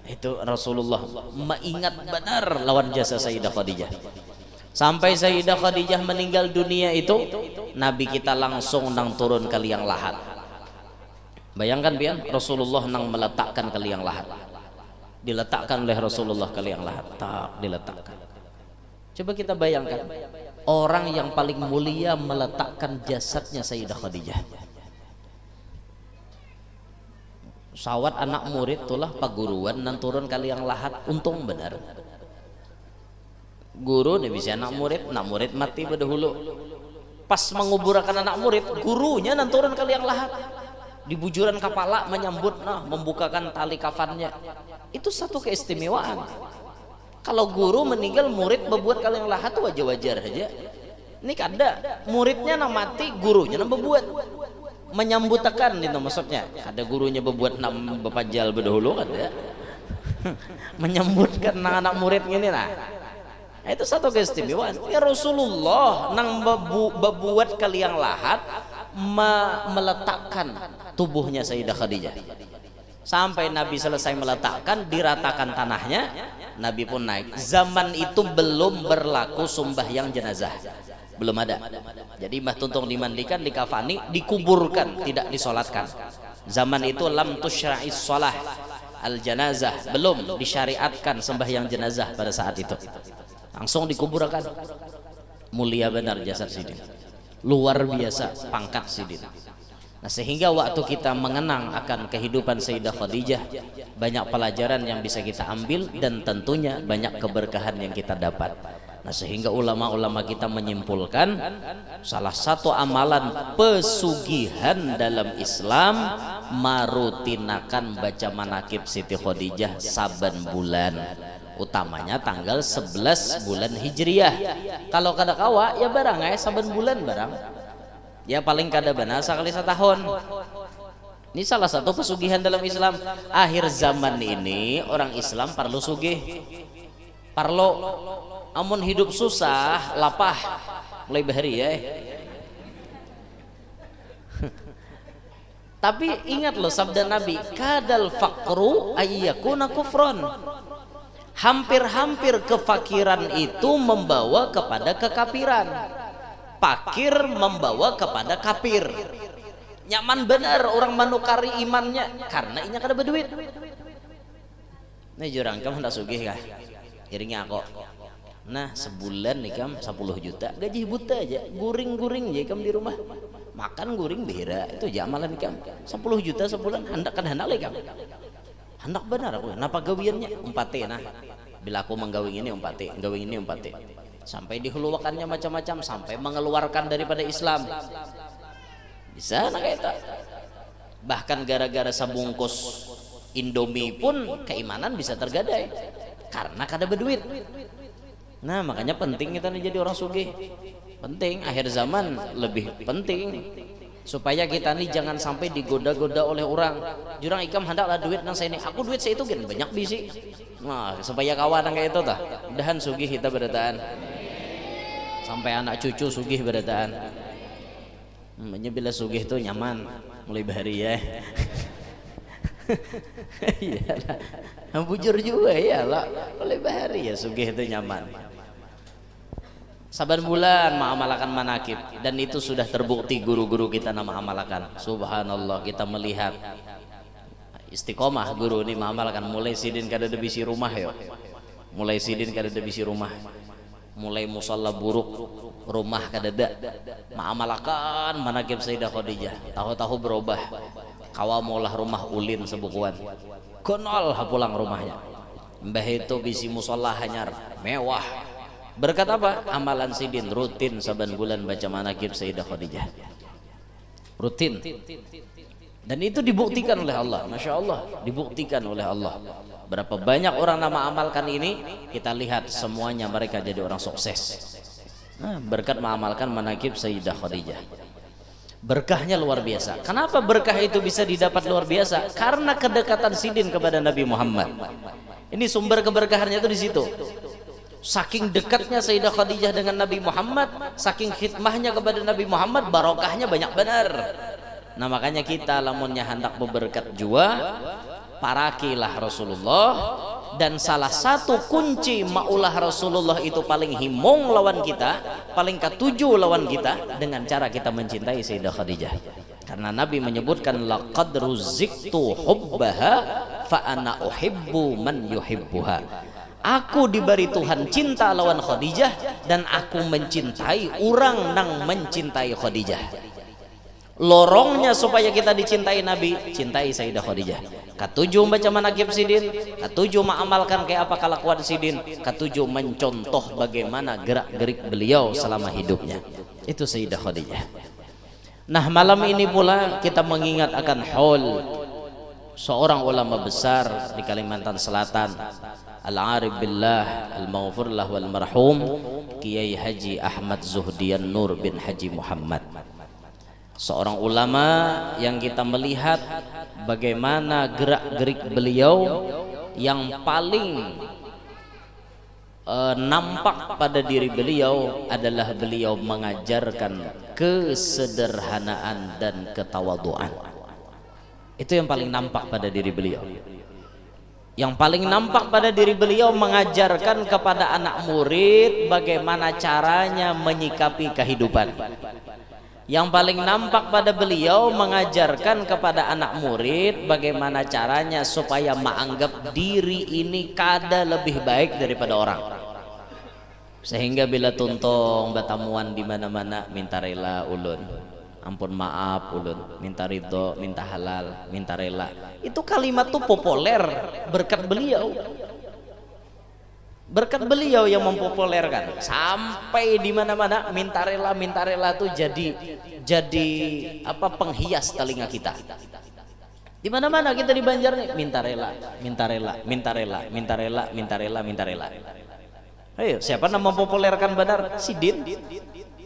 Itu Rasulullah mengingat benar lawan jasa Sayyidah Khadijah. Sampai Sayyidah Khadijah meninggal dunia itu, Nabi kita langsung nang turun ke liang lahat. Bayangkan pian Rasulullah nang meletakkan ke liang lahat. Diletakkan oleh Rasulullah ke liang lahat. Tak diletakkan. Coba kita bayangkan orang yang paling mulia meletakkan jasadnya Sayyidah Khadijah. Sawat anak murid tulah paguruan nang turun ke liang lahat, untung benar. Guru nih bisa anak murid mati berdahulu. Pas menguburkan anak murid, gurunya nang turun ke liang lahat. Di bujuran kepala menyambut, membukakan tali kafannya. Itu satu keistimewaan. Kalau guru meninggal, murid berbuat kalau yang lahat itu wajar-wajar aja. Ini kada muridnya nang mati, gurunya nang berbuat menyambutakan itu maksudnya. Ada gurunya berbuat nang bepajal berdahulu kada. Menyambutkan nang anak murid gini nah. Itu satu keistimewaan. Ya Rasulullah nang berbuat kaliang lahat meletakkan tubuhnya Sayyidah Khadijah. Sampai Nabi selesai meletakkan, diratakan tanahnya, Nabi pun naik. Zaman itu belum berlaku sembahyang jenazah, belum ada. Jadi Mbah Tuntung dimandikan, dikafani, dikuburkan, tidak disolatkan. Zaman itu lam tusyra'is shalah al janazah, belum disyariatkan sembahyang jenazah pada saat itu. Langsung dikuburkan. Mulia benar jasad sidin, luar biasa pangkat sidin. Nah, sehingga waktu kita mengenang akan kehidupan Sayyidah Khadijah, banyak pelajaran yang bisa kita ambil dan tentunya banyak keberkahan yang kita dapat. Nah, sehingga ulama-ulama kita menyimpulkan salah satu amalan pesugihan dalam Islam marutinakan baca manakib Siti Khadijah saben bulan, utamanya tanggal 11 bulan Hijriyah. Kalau kada kawa ya barang saben bulan barang. Ya paling kada benar sekali setahun. Ini salah satu pesugihan dalam Islam. Akhir zaman ini orang Islam perlu sugih, parlo. Amun hidup susah, lapah mulai bahari ya. Tapi ingat loh sabda Nabi, kadal faqru ayyakuna kufron. Hampir-hampir kefakiran itu membawa kepada kekafiran. Fakir membawa kepada kafir. Nyaman benar orang menukari imannya karena inya kada berduit. Nih jurang kamu hendak sugih kah? Iringnya aku. Nah sebulan nih kam 10 juta gaji buta aja, guring-guring aja kam di rumah. Makan guring bihira itu jamalan kam. 10 juta sebulan hendak kan hendak lagi kam. Hendak benar aku. Napa gawiannya umpate nah. Bila aku menggawing ini umpate, gawing ini umpate. Sampai dihuluwakannya macam-macam, sampai mengeluarkan daripada Islam. Bisa nak itu. Bahkan gara-gara sabungkus Indomie pun keimanan bisa tergadai karena kada berduit. Nah makanya penting kita nih jadi orang sugih. Penting, akhir zaman lebih penting. supaya kita nih jangan sampai digoda-goda oleh orang. Jurang ikam hendaklah duit nang saya ini, aku duit saya itu kan banyak bisi. Nah, supaya kawan kayak itu tah. Mudahan sugih kita berataan. Sampai anak cucu sugih berataan. Bila sugih itu nyaman mulai bahari ya. Iyalah. Bujur juga ya lah. Mulai bahari ya sugih itu nyaman. Saban bulan mengamalkan manakib, dan itu sudah terbukti guru-guru kita nama amalkan. Subhanallah, kita melihat istiqomah guru ini mengamalkan. Mulai sidin kada debisi rumah ya, mulai sidin kada debisi rumah, mulai musalla buruk rumah kada ada, mengamalkan manakib Sayyidah Khadijah. Tahu-tahu berubah, kawamulah rumah ulin sebukuan konol pulang rumahnya. Mbah itu bisi musalla hanyar mewah. Berkat apa? Amalan sidin rutin saban bulan baca manakib Sayyidah Khadijah, rutin, dan itu dibuktikan oleh Allah. Masya Allah, dibuktikan oleh Allah. Berapa banyak orang nama amalkan ini, kita lihat semuanya mereka jadi orang sukses. Nah, berkat mengamalkan manakib Sayyidah Khadijah, berkahnya luar biasa. Kenapa berkah itu bisa didapat luar biasa? Karena kedekatan sidin kepada Nabi Muhammad. Ini sumber keberkahannya itu di situ. Saking dekatnya Sayyidah Khadijah dengan Nabi Muhammad, saking khidmahnya kepada Nabi Muhammad, barokahnya banyak benar. Nah makanya kita lamunnya hendak berberkat jua, parakilah Rasulullah. Dan salah satu kunci maulah Rasulullah itu paling himong lawan kita, paling ketujuh lawan kita, dengan cara kita mencintai Sayyidah Khadijah. Karena Nabi menyebutkan laqad ruziktu hubbaha fa ana uhibbu man yuhibbuha. Aku diberi Tuhan cinta lawan Khadijah, dan aku mencintai orang nang mencintai Khadijah. Lorongnya supaya kita dicintai Nabi, cintai Sayyidah Khadijah. Ketujuh baca manakib sidin, ketujuh mengamalkan kayak apa kelakuan sidin, ketujuh mencontoh bagaimana gerak-gerik beliau selama hidupnya. Itu Sayyidah Khadijah. Nah malam ini pula kita mengingat akan haul seorang ulama besar di Kalimantan Selatan, Al-Arif Billah Al-Maghfur lah wal marhum Kiai Haji Ahmad Zuhdian Nur bin Haji Muhammad. Seorang ulama yang kita melihat bagaimana gerak-gerik beliau yang paling nampak pada diri beliau adalah beliau mengajarkan kesederhanaan dan ketawaduan. Itu yang paling nampak pada diri beliau. Yang paling nampak pada diri beliau mengajarkan kepada anak murid bagaimana caranya menyikapi kehidupan. Yang paling nampak pada beliau mengajarkan kepada anak murid bagaimana caranya supaya menganggap diri ini kada lebih baik daripada orang. Sehingga bila tuntung batamuan di mana-mana minta rela ulun, ampun maaf ulun, minta ridho, minta halal, minta rela. Itu kalimat tuh populer berkat beliau. Berkat beliau yang mempopulerkan, sampai di mana-mana minta rela tuh jadi apa, penghias telinga kita. Di mana-mana kita di Banjar nih minta rela, minta rela, minta rela, minta rela, minta rela, minta rela. Ayo, siapa nama mempopulerkan benar? Sidin.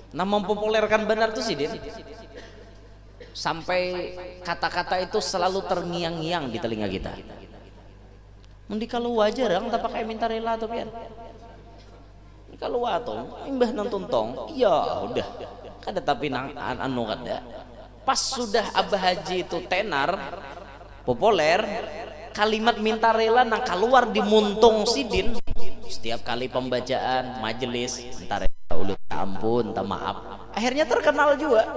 Nama mempopulerkan benar tuh Sidin. Sampai kata-kata itu selalu terngiang-ngiang di telinga kita. Mundi kalau wajar orang tak pakai minta rela atau pian. Kalau watong imbah nonton tong, iya udah. Kada tapi nang anu kada. Pas sudah Abah Haji itu tenar populer, kalimat minta rela nang keluar di muntung Sidin. Setiap kali pembacaan majelis minta rela ulut ampun, minta maaf. Akhirnya terkenal juga.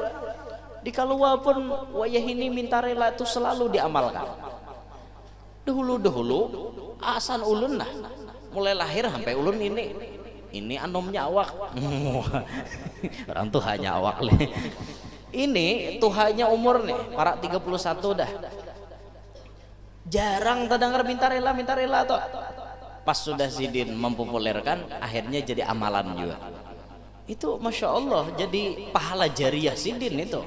Di Kalua pun wayah ini minta rela itu selalu diamalkan. Dahulu asan ulun lah, mulai lahir sampai ulun ini anomnya awak. Orang tuh hanya awak le. Ini tuh hanya umur nih para 31 dah. Jarang terdengar minta rela tuh. Pas sudah Sidin mempopulerkan, akhirnya jadi amalan juga. Itu Masya Allah jadi pahala jariah Sidin itu.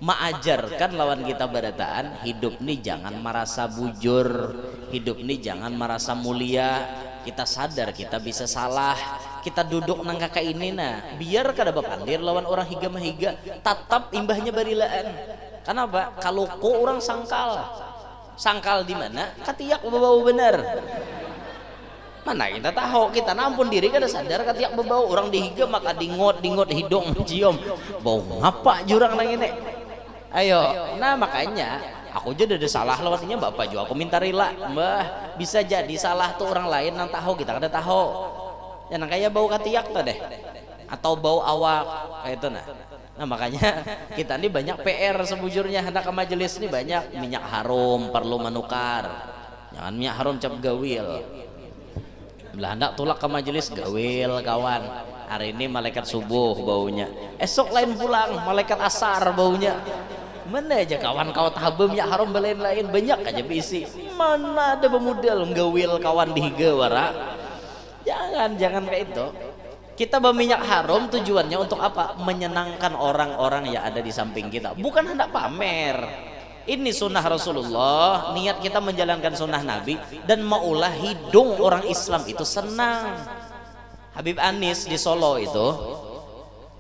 Mengajarkan lawan kita barataan, hidup nih jangan merasa bujur, hidup nih jangan merasa mulia. Kita sadar kita bisa salah, kita duduk nang kakak ini nah biar kada bapandir lawan orang higa mahiga tatap imbahnya barilaan. Kenapa? Kalau ko orang sangkal di mana katiak bau bener. Mana kita tahu, kita nampun diri kada sadar katiak bau orang dihiga maka dingot hidung mencium bau ngapa jurang nang ini. Ayo, nah makanya aku aja ada salah lawannya bapak juga aku minta rela mbah bisa jadi salah tuh orang lain nang tahu kita kada tahu ya nang kayak bau katiak tuh deh atau bau awak kayak itu nah makanya kita ini banyak PR sebujurnya hendak ke majelis ini banyak minyak harum perlu menukar jangan minyak harum cap gawil belah hendak tulak ke majelis gawil kawan hari ini malaikat subuh baunya esok lain pulang malaikat asar baunya mana aja kawan kau tahabem ya haram lain banyak aja bisi mana ada pemudal gawil kawan dihiga wara jangan kayak itu kita berminyak haram tujuannya untuk apa menyenangkan orang-orang yang ada di samping kita bukan hendak pamer ini sunnah Rasulullah niat kita menjalankan sunnah Nabi dan maulah hidung orang Islam itu senang. Habib Anis di Solo itu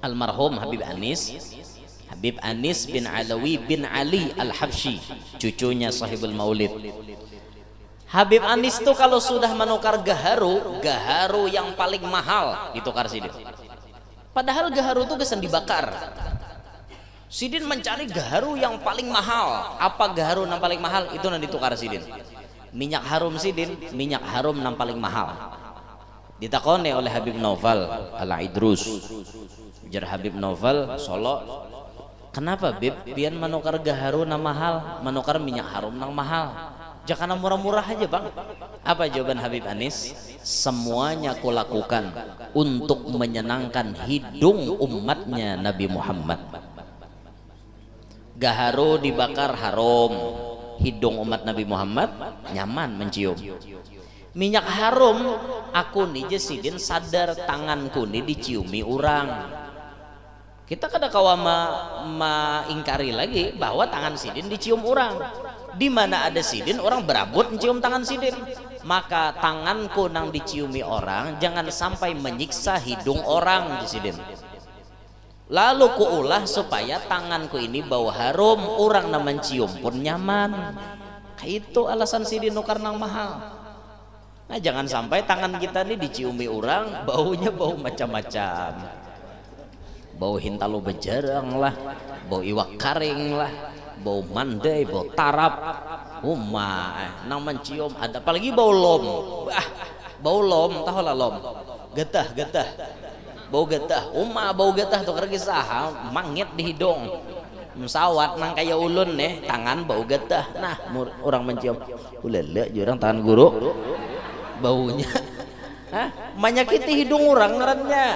almarhum Habib Anis bin Alawi bin Ali Al-Habsyi cucunya sahibul maulid. Habib Anis tuh kalau sudah menukar gaharu yang paling mahal ditukar Sidin padahal gaharu tuh kesan dibakar Sidin mencari gaharu yang paling mahal apa gaharu yang paling mahal itu yang ditukar Sidin minyak harum Sidin minyak harum yang paling mahal ditakoni oleh Habib Novel Al-Idrus jar Habib Novel Solo kenapa Bib pian menukar gaharu nang mahal menukar minyak harum nang mahal jangan murah-murah aja bang apa jawaban Habib Anis semuanya aku lakukan untuk menyenangkan hidung umatnya Nabi Muhammad gaharu dibakar harum hidung umat Nabi Muhammad nyaman mencium minyak harum aku nih Sidin sadar tanganku nih diciumi orang kita kada kawa ingkari lagi bahwa tangan Sidin dicium orang di mana ada Sidin orang berabut mencium tangan Sidin maka tanganku nang diciumi orang jangan sampai menyiksa hidung orang di Sidin lalu kuulah supaya tanganku ini bau harum orang nang mencium pun nyaman itu alasan Sidin nukar nang mahal. Nah jangan sampai tangan kita ini diciumi orang baunya bau macam-macam bau hintalu bejarang lah bau iwak karing lah bau mandai bau tarap nang mencium ada apalagi bau lom bau lom tahu lah lom getah bau getah bau getah tuh kerja sah mangit di hidung mesawat nang kayak ulun nih tangan bau getah nah orang mencium ulele jurang tangan guru baunya menyakiti hidung orang ngarannya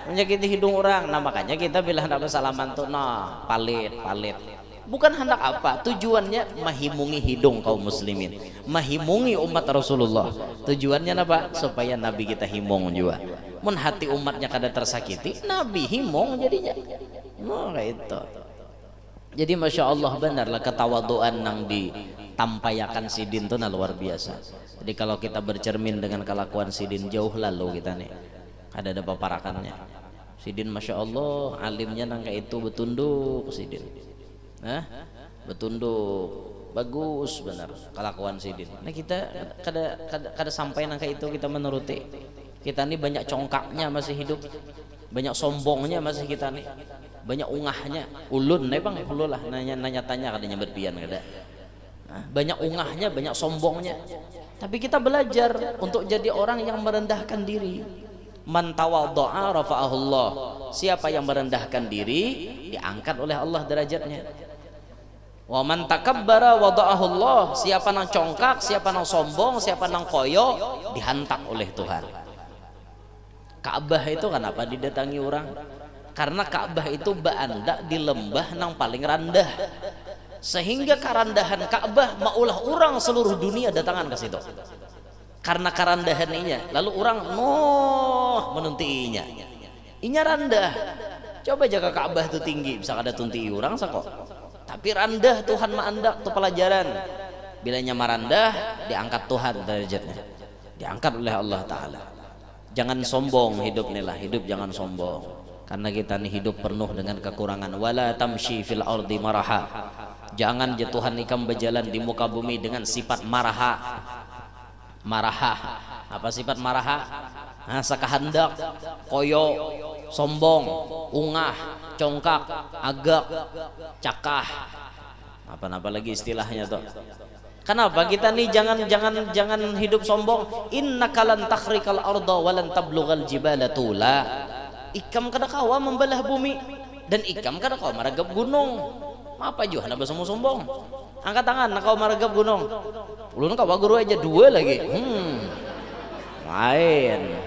menyakiti hidung orang nah makanya kita bilang hendak bersalaman tuh nah palit bukan hendak apa tujuannya mahimungi hidung kaum muslimin mahimungi umat Rasulullah tujuannya apa supaya Nabi kita himung juga mun hati umatnya kada tersakiti Nabi himung jadinya nah kayak itu jadi Masya Allah benarlah ketawaduan nang ditampayakan Sidin tuh nah luar biasa jadi kalau kita bercermin dengan kelakuan Sidin jauh lalu kita nih ada paparakannya Sidin Masya Allah alimnya nang kayak itu betunduk Sidin betunduk bagus benar kelakuan Sidin nah kita kada sampai nang kayak itu kita menuruti kita nih banyak congkaknya masih hidup banyak sombongnya masih kita nih banyak ungahnya ulun nih bang ulun lah nanya tanya katanya berpian kada banyak ungahnya banyak sombongnya tapi kita belajar untuk jadi orang yang merendahkan diri man tawaddu'a rafa'ahullah siapa yang merendahkan diri diangkat oleh Allah derajatnya wa man takabbara wada'ahullah siapa nang congkak siapa nang sombong siapa nang koyo dihantak oleh Tuhan. Ka'bah itu kenapa didatangi orang karena Ka'bah itu baandak di lembah nang paling rendah sehingga karandahan Ka'bah maulah orang seluruh dunia datangan ke situ karena karandahannya lalu orang menuntiinya inya rendah coba jaga Ka'bah itu tinggi bisa ada tunti orang sakok tapi rendah Tuhan maandak tuh pelajaran bilanya merendah diangkat Tuhan derajatnya diangkat oleh Allah Ta'ala Jangan sombong hidup nih lah, hidup jangan sombong. Karena kita nih hidup penuh dengan kekurangan. Wala tamshi fil ardi maraha. Jangan Tuhan ikam berjalan di muka bumi dengan sifat maraha. Maraha. Apa sifat maraha? Nah, sakahandak, koyo, sombong, ungah, congkak, agak, cakah. Apa lagi istilahnya tuh? Kenapa kita nih jangan hidup sombong? Innaka lan takhrikal arda wa lan tablughal jibala tula. Ikam kada kawa membelah bumi dan ikam kada kawa maragap gunung. Apa juga na semua sombong? Angkat tangan nak kau maragap gunung. Ulun kawa guru aja dua lagi. Lain.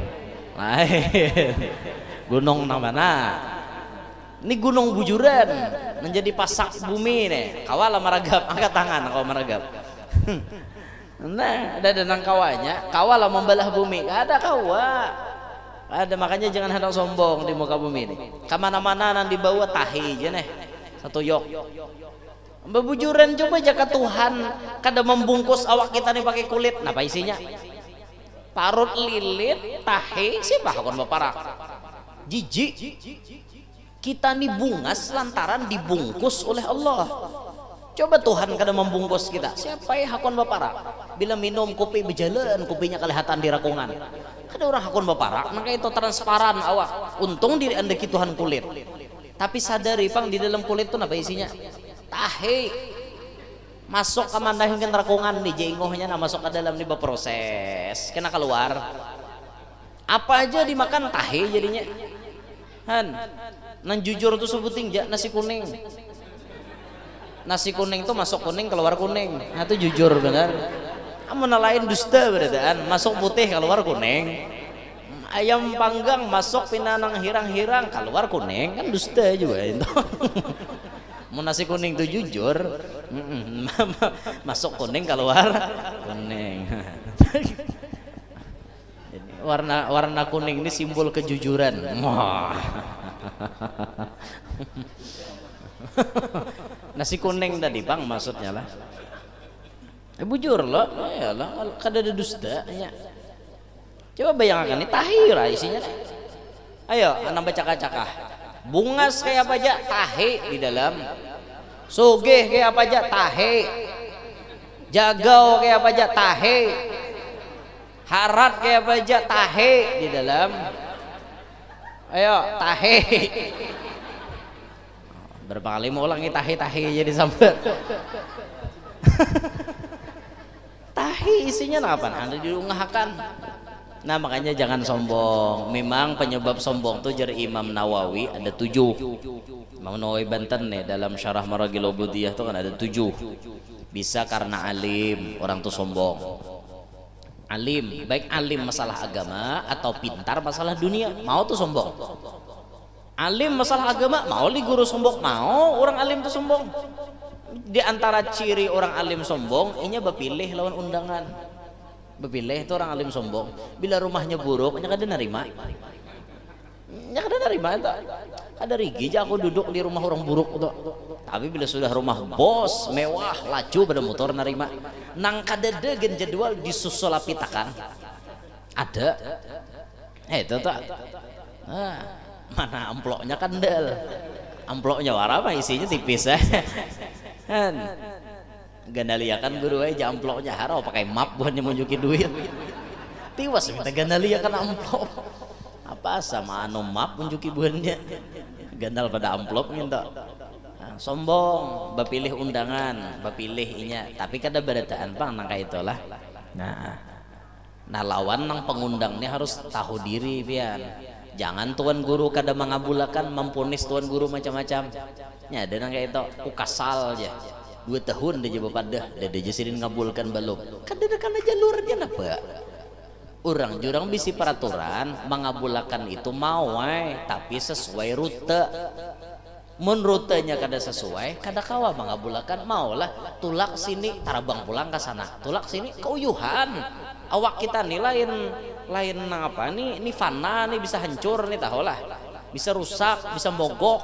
Gunung namana? Ini gunung bujuran menjadi pasak bumi nih. Kawalah maragap, angkat tangan kau maragap. Nah, ada danang kawanya, kawalah membelah bumi. Ada kawa. Ada, makanya jangan hendak sombong di muka bumi ini. Kemana-mana nanti bawa tahi aja nih. Satu yok. Bebujuran coba jaga Tuhan. Kada membungkus awak kita nih pakai kulit. Apa isinya? Parut lilit, tahe, siapa hakon baparak? Jijik. Kita nih bungas lantaran dibungkus oleh Allah. Coba Tuhan kada membungkus kita. Siapa yang hakon baparak? Bila minum kopi berjalan, kopinya kelihatan di rakungan. Ada orang hakon baparak, maka itu transparan awak. Untung diri anda ki Tuhan kulit. Tapi sadari pang di dalam kulit itu apa isinya? Tahe. Masuk ke mandahin rakungan nih jengohnya nah masuk ke dalam nih berproses kena keluar apa aja dimakan tahe jadinya nan jujur tuh sebuting nasi kuning tuh masuk kuning keluar kuning nah itu jujur benar amun lain dusta beradaan masuk putih keluar kuning ayam panggang masuk pinanang hirang-hirang keluar kuning kan dusta juga itu. Mau nasi kuning tuh jujur masuk kuning keluar kuning. warna kuning ini simbol kejujuran. Nasi kuning tadi bang maksudnya lah bujur loh ya lah kada ada dusta ya. Coba bayangkan ini tahir isinya ayo anak baca-cakah bungas kayak apa aja tahe di dalam sugih kayak apa aja tahe jagau kayak apa aja tahe harat kayak apa aja tahe di dalam ayo tahe berapa kali mau ulangi tahe jadi sampai tahe isinya apa anda diungahkan. Nah makanya jangan sombong. Memang penyebab sombong tuh jar Imam Nawawi ada 7. Imam Nawawi Banten nih dalam Syarah Maragil Ubudiyah tuh kan ada 7. Bisa karena alim orang tuh sombong. Alim, baik alim masalah agama atau pintar masalah dunia, mau tuh sombong. Alim masalah agama, mau li guru sombong, mau orang alim tuh sombong. Di antara ciri orang alim sombong, inya bapilih lawan undangan. Bepilih itu orang alim sombong. Bila rumahnya buruk, nya kada nerima. Nya kada nerima itu. Ada rigi aja aku duduk di rumah orang buruk itu. Tapi bila sudah rumah bos, mewah, laju pada motor nerima. Nang kada degen jadwal disusulapitakan. Ada. Itu tuh. Mana amplopnya kandel. Amplopnya warna apa isinya tipis ya. Gandaliakan guru aja amplopnya harau pakai map buatnya menunjukin duit tiwas minta gandaliakan amplop apa sama anu map menunjukin buatnya gandal pada amplop minta nah, sombong bapilih undangan bapilih inya tapi kada berataan pang nangka itulah nah lawan nang pengundangnya harus tahu diri pian jangan tuan guru kada mengabulakan mempunis tuan guru macam-macam nya ada nangka itu ku kasal aja 2 tahun dia bapak dah dia sirin ngabulkan belum kan dia kan jalurnya apa orang jurang bisi peraturan mengabulkan itu mau tapi sesuai rute mun rutenya kada sesuai kada kawa mengabulkan maulah tulak sini tarabang pulang ke sana tulak sini keuyuhan awak kita nih lain apa nih ini fana nih bisa hancur nih tahulah bisa rusak bisa mogok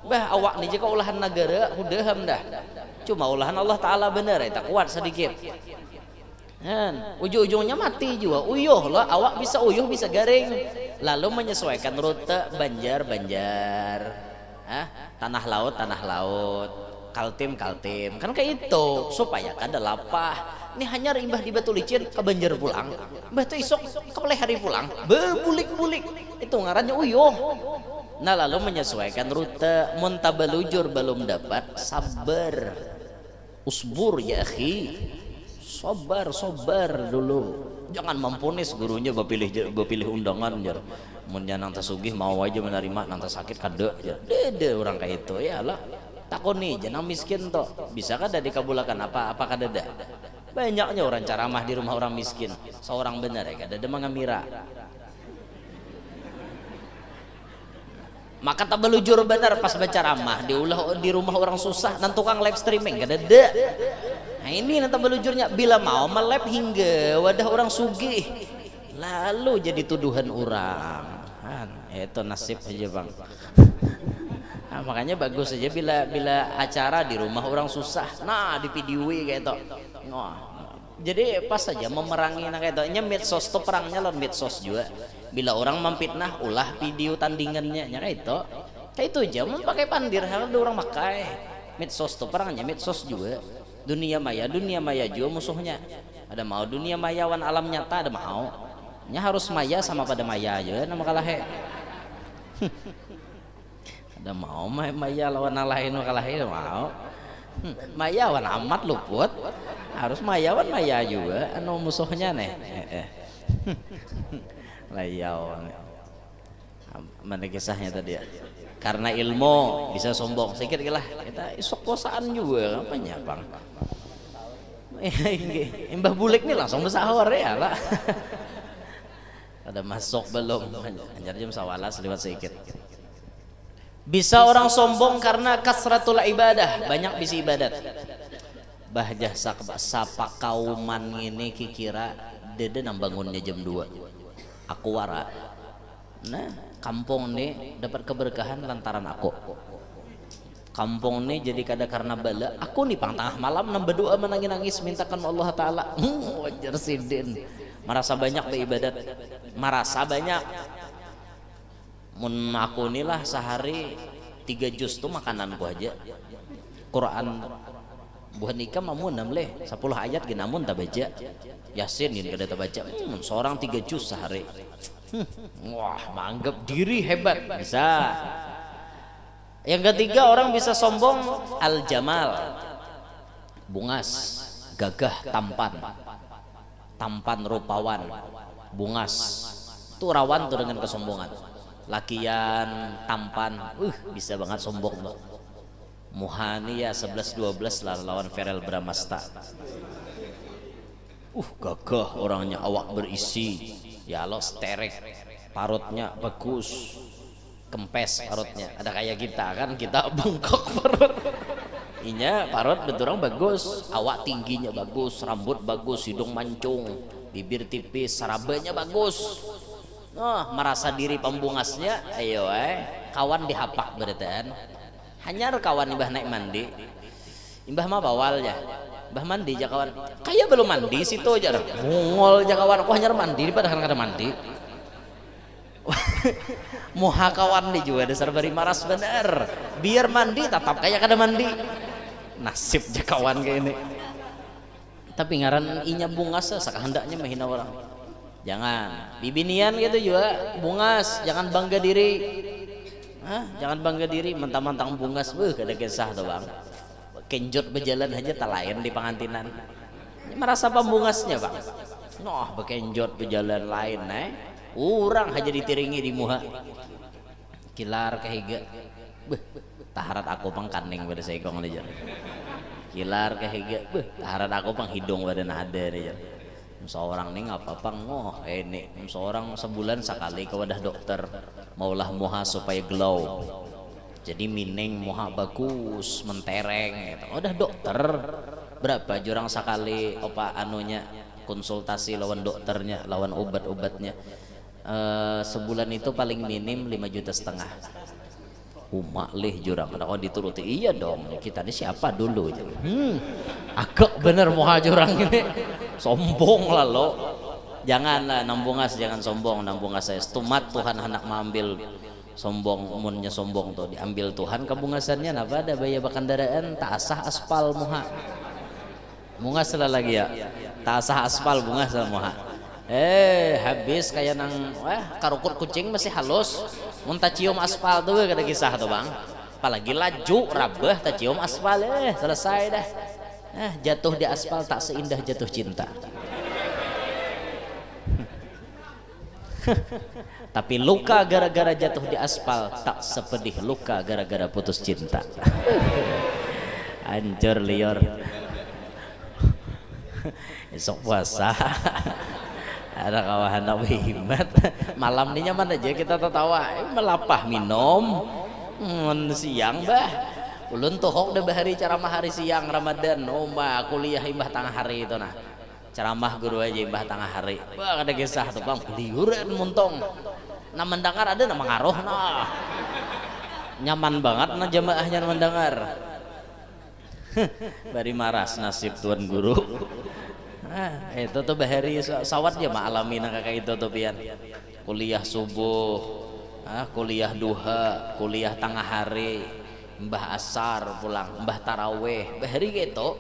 bah awak nih jika olahan negara udah dah cuma olahan Allah Ta'ala bener tak kuat sedikit Ujung-ujungnya mati juga. Uyuh loh, awak bisa uyuh bisa garing. Lalu menyesuaikan rute banjar, tanah laut, kaltim, kan kayak itu supaya kada lapah. Ini hanya imbah di batu licin ke banjar pulang, imbah itu isok ke hari pulang, berbulik-bulik itu ngarannya uyuh. Nah lalu menyesuaikan rute, muntabalujur belum dapat, sabar, usbur ya akhi, sobar dulu, jangan mempunis gurunya bapilih undangan jar munnya nang tasugih mau aja menerima nang sakit kada jar dede orang kayak itu ya lah takoni jangan miskin toh bisa kada dikabulakan apa kada ada banyaknya orang ceramah di rumah orang miskin seorang benar ya kada ada mengamira maka tak belujur benar pas baca ramah diulah di rumah orang susah dan tukang live streaming kada ada. Nah ini nanti belujurnya bila mau melep hingga wadah orang sugih lalu jadi tuduhan orang itu nasib aja bang. Nah, makanya bagus aja bila acara di rumah orang susah nah di videoi kayak itu jadi pas saja memerangi nah kayak itu medsos tuh perangnya lawan medsos juga bila orang memfitnah ulah video tandingannya kayak itu aja pakai pandir harus orang pakai medsos tuh perangnya medsos juga dunia maya juga musuhnya ada mau dunia mayawan alam nyata ada mau nya harus maya sama pada maya aja nama kalah ada mau maya lawan lain kalah mau mayawan amat luput harus mayawan maya juga anu musuhnya nih layawan mana kisahnya tadi ya karena ilmu bisa sombong sedikit lah kita isok kosaan juga apanya bang imbah bulik nih langsung bersahur ya lah ada masuk belum anjar jam sawalas lewat sedikit bisa orang sombong karena kasratul ibadah banyak bisa ibadat bahjah sapa kauman ini kikira dede nang bangunnya jam 2 aku wara nah kampung nih dapat keberkahan lantaran aku kampung nih jadi kada karena bala aku nih pang tengah malam nang berdoa menangis mintakan Allah Ta'ala wajar sidin merasa banyak beribadat merasa banyak mun aku nih lah sehari 3 juz tuh makananku aja Quran buah nikah mamun namleh 10 ayat ginamun tak baca Yasin ini kada tak baca seorang 3 juz sehari wah menganggap diri hebat bisa. Yang ketiga orang bisa sombong al jamal bungas gagah tampan rupawan bungas itu rawan tuh dengan kesombongan lakian tampan bisa banget sombong muhani ya 11-12 lah lawan Verel Bramasta gagah orangnya awak berisi ya lo sterek parutnya bagus kempes parutnya ada kayak kita kan kita bengkok parut inya parut betul bagus awak tingginya bagus rambut bagus hidung mancung bibir tipis sarabanya bagus merasa diri pembungasnya ayo kawan dihapak berarti hanya kawan imbah naik mandi imbah mah bawalnya bah mandi aja kawan kayak belum mandi situ aja mongol aja kawan aku hanya mandi padahal kada mandi muha kawan nih juga dasar bari maras bener biar mandi tetap kayak kada mandi nasib aja kawan kayak ini tapi ngaran inya bungas sakahendaknya menghina orang jangan bibinian gitu juga bungas jangan bangga diri jangan bangga diri mentang-mentang bungas kada kisah tuh bang kenjot berjalan aja tak lain di pengantinan merasa pembungasnya bang bekenjot berjalan lain orang aja ditiringi di muha kilar kehiga taharat aku pangkaning pada seikong aja kilar kehiga taharat aku pang hidung pada nada aja seorang nih ngapa ini seorang sebulan sekali ke wadah dokter maulah muha supaya glow jadi mining muha bagus mentereng gitu. Udah dokter berapa jurang sekali opa anunya konsultasi lawan dokternya lawan obat-obatnya sebulan itu paling minim 5,5 juta umak lih jurang ada dituruti iya dong kita ini siapa dulu agak bener muha jurang ini sombong lah lo. Janganlah nambungas, jangan sombong. Nambungas saya stumat Tuhan hendak mengambil sombong, umunnya sombong tuh diambil Tuhan kabungasannya napa ada baya bakandaraan tak asah aspal muha bungas lah lagi ya tak asah aspal bungas lah muha habis kayak nang karukut kucing masih halus muntah cium aspal tuh kada kisah tuh bang apalagi laju rabah tak cium aspal selesai dah jatuh di aspal tak seindah jatuh cinta. Tapi luka gara-gara jatuh di aspal tak sepedih luka gara-gara putus cinta. Hancur lior. Esok puasa ada kawahan Nabi Himmat malam ini nyaman aja kita tertawa melapah minum siang bah ulun tuhok deh bahari ceramah hari siang Ramadan mah kuliah imbah tengah hari itu nah ceramah guru aja imbah tengah hari bang ada kisah tuh bang liuran muntong nah mendengar ada nama ngaruh nah nyaman banget nah jamaahnya mendengar bari maras nasib tuan guru itu tuh bahari sawat ya mak alami nah kakak itu tuh pian kuliah subuh kuliah duha kuliah tengah hari mbah asar pulang mbah taraweh bahari gitu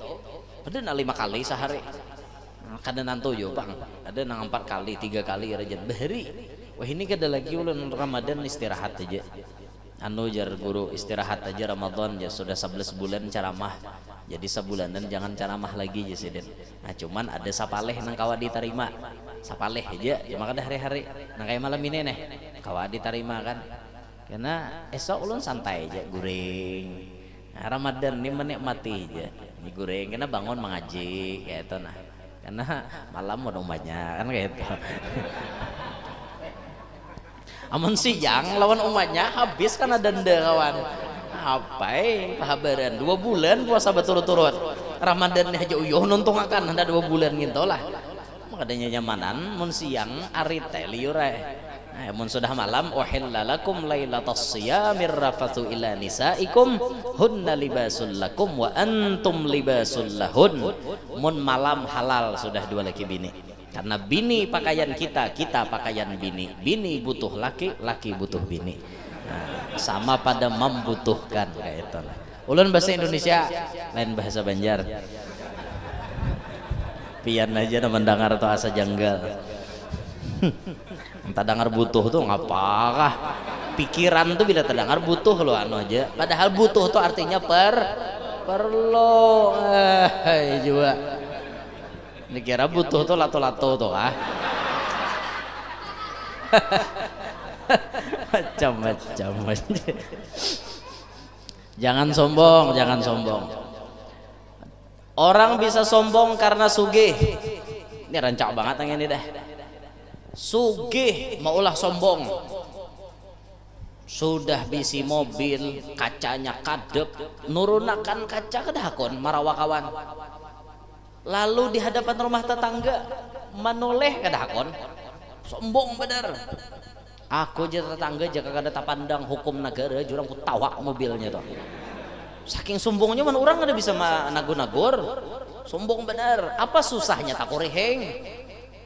ada 5 kali sehari kadang nanti yo bang ada nang 4 kali 3 kali rajin bahari wah ini kada lagi ulun Ramadan istirahat aja anu jar guru istirahat aja Ramadan ya sudah 11 bulan ceramah jadi sebulanan jangan ceramah lagi Jesiden nah cuman ada sapaleh nang kawa diterima sapaleh aja ya makanya hari-hari nang kayak malam ini nih kawa diterima kan karena esok ulun santai aja guring nah, Ramadan ini menikmati aja ini guring karena bangun mengaji kayak itu nah karena malam mau banyak kan kayak itu amun siang lawan umatnya habis kan ada denda kawan apa pahabaran 2 bulan puasa berturut-turut Ramadan aja uyuh nuntung akan ada 2 bulan gitu lah makanya nyamanan mun siang ari teh liur mun sudah malam uhillalakum lailatas siyamir rafathu ila nisaikum hunna libasul lakum wa antum libasul lahun mun malam halal sudah 2 laki bini karena bini pakaian kita pakaian bini bini butuh laki laki butuh bini sama pada membutuhkan kayak itu lah ulun bahasa Indonesia lain bahasa Banjar pian aja na mendengar atau asa janggal entah dengar butuh tuh ngapakah pikiran tuh bila terdengar butuh lo anu aja padahal butuh tuh artinya perlu juga dikira butuh tuh lato-lato tuh macam-macam jangan sombong orang bisa sombong karena sugih ini rancak banget yang ini dah sugih maulah sombong sudah bisi mobil kacanya kadep nurunakan kaca kedahakon marawakawan lalu di hadapan rumah tetangga menoleh kedahakon sombong bener aku jadi tetangga jika kada tapandang hukum negara jurang ku tawak mobilnya tuh saking sombongnya mana orang ada bisa nagur-nagur sombong bener apa susahnya tak kureheng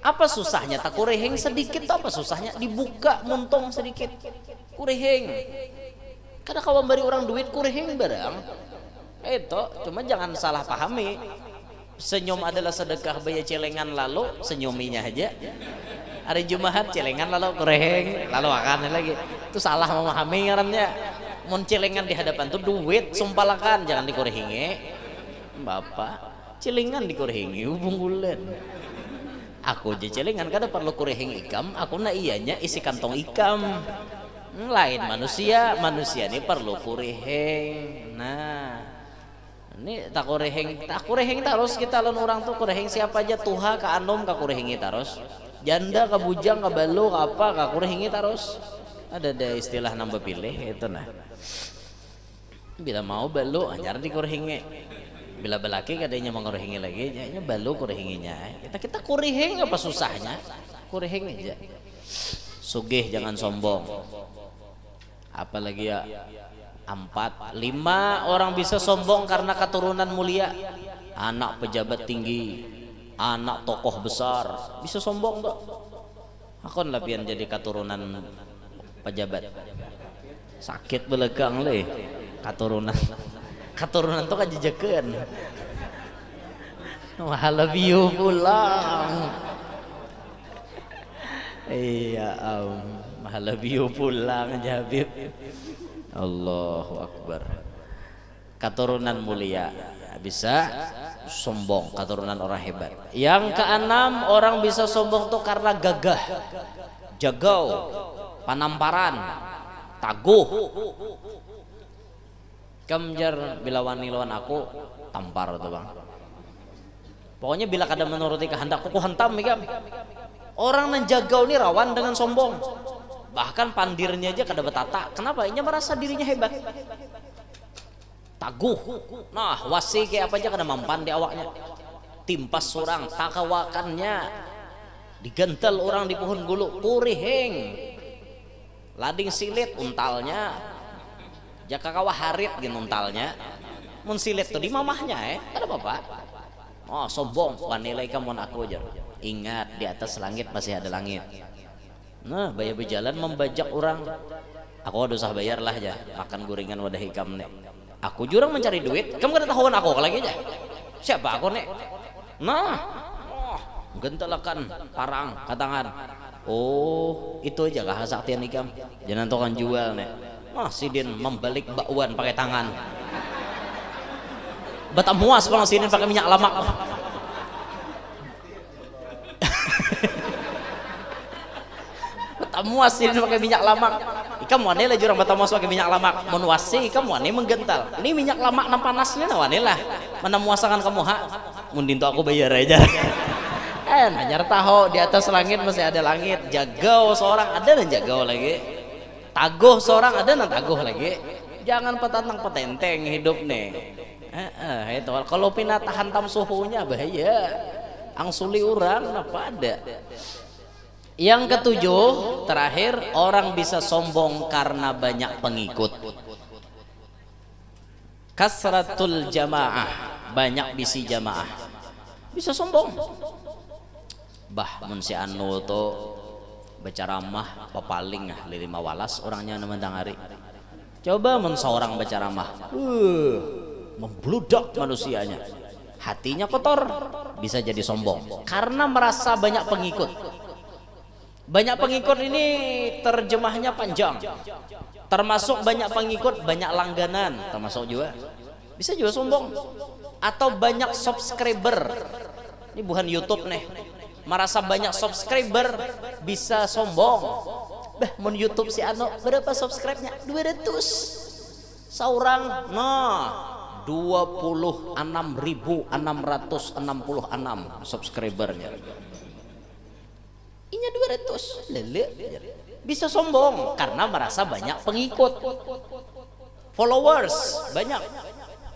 apa susahnya tak kureheng sedikit apa susahnya dibuka muntong sedikit kureheng kada kawan bari orang duit kureheng barang itu cuma jangan salah pahami senyum adalah sedekah baya celengan lalu senyuminya aja hari Jumat celengan lalu kureheng lalu akan lagi itu salah memahami ngarannya mun celengan di hadapan tuh duit sumpalakan jangan dikurehingi bapak celengan dikurehingi hubung bulan aku aja celengan kada perlu kurehing ikam aku na iyanya isi kantong ikam lain manusia ini perlu kurehing nah ini tak kurehing terus kita lawan orang tuh kurehing siapa aja tuha ka anom ka kurehingi terus janda ka bujang ka balu ka apa ka kurehingi terus ada istilah nambah pilih itu nah bila mau balu anyar dikurehingi bila belaki kadanya mengurehingi lagi nya balu kurehinginya kita kurehing apa susahnya kurehing aja sugih jangan sombong apalagi ya 4, 5 orang bisa sombong karena keturunan mulia anak pejabat tinggi anak tokoh besar, bisa sombong enggak? Akon lah pian jadi keturunan pejabat. Sakit belegang leh keturunan. Keturunan tuh kajejekeun. Mahala biu pulang. Iya, mahala biu pulang Habib. Allahu Akbar. Keturunan mulia bisa sombong, keturunan orang hebat. Yang keenam, orang bisa sombong tuh karena gagah, jagau, panamparan, taguh. Kamjar bila wani lawan aku tampar tuh bang. Pokoknya bila kada menuruti kehendakku ku hantam mikam. Orang yang jagau ini rawan dengan sombong. Bahkan pandirnya aja kada betata. Kenapa? Ia merasa dirinya hebat. Taguh. Nah, wasi kayak apa aja kada mampan di awaknya. Timpas surang, takawakannya. Digentel orang di pohon gulu, purihing. Lading silit untalnya. Jaka kawa harit gin untalnya. Mun silit tuh di mamahnya kada apa-apa. Oh, sombong, wanilai kamu aku aja. Ingat, di atas langit masih ada langit. Nah, bayar berjalan membajak orang. Aku ada usah bayar lah aja. Makan gorengan wadah hikam nih. Aku jurang mencari duit. Kamu kada tahuan aku lagi aja. Siapa aku nek? Nah, gentelakan parang katangan. Oh, itu aja kah kesaktian hikam. Jangan tokan jual nek. Wah, sidin membalik bakwan pakai tangan. Bata muas bang sidin pakai minyak lamak. Muas ini pakai minyak lamak. Ikam wane lah jurang bata muas pakai minyak lamak. Mun wasi ikam wane menggental. Ini minyak lamak nam panasnya na wane lah. Mana muasakan kamu ha? Mun dinto aku bayar aja. Hanya tahu di atas langit masih ada langit. Jagau seorang ada dan jagau lagi. Taguh seorang ada dan taguh lagi. Jangan petantang petenteng hidup nih. Itu kalau pinata hantam suhunya bahaya. Angsuli orang apa ada. Yang ketujuh, terakhir, orang bisa sombong karena banyak pengikut. Kasratul jamaah, banyak bisi jamaah, bisa sombong. Bah, mun si anu to bacaramah papaling lima walas orangnya nemandang hari. Coba mun seorang bacaramah, membludak manusianya, hatinya kotor, bisa jadi sombong karena merasa banyak pengikut. Banyak pengikut ini terjemahnya panjang, termasuk banyak pengikut, banyak langganan, termasuk juga bisa juga sombong. Atau banyak subscriber, ini bukan YouTube nih, merasa banyak subscriber bisa sombong. Bah, mun YouTube si Ano berapa subscribe-nya? 200 seorang, nah 26.666 subscribernya. Inya 200 lele bisa sombong karena merasa banyak pengikut, followers banyak,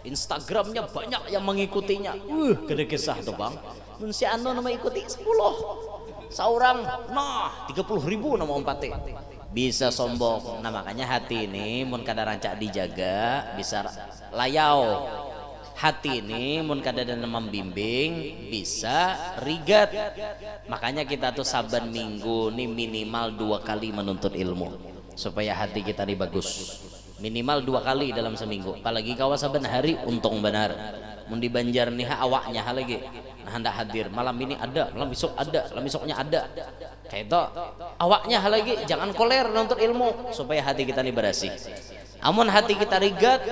Instagramnya banyak yang mengikutinya. Gede kisah tuh bang. Mun si Ano nama ikuti 10 seorang, nah 30.000 nama umpati, bisa sombong. Nah makanya hati ini mun kada rancak dijaga bisa layau. Hati ini mun kada dan membimbing bisa rigat. Makanya kita tuh saban minggu nih minimal 2 kali menuntut ilmu supaya hati kita nih bagus. Minimal 2 kali dalam seminggu. Apalagi kawa saban hari untung benar. Mun di Banjar nih awaknya hal lagi. Nah hendak hadir malam ini ada, malam besok ada, malam besoknya ada. Kayak itu awaknya hal lagi jangan koler menuntut ilmu supaya hati kita nih bersih. Amun hati kita rigat,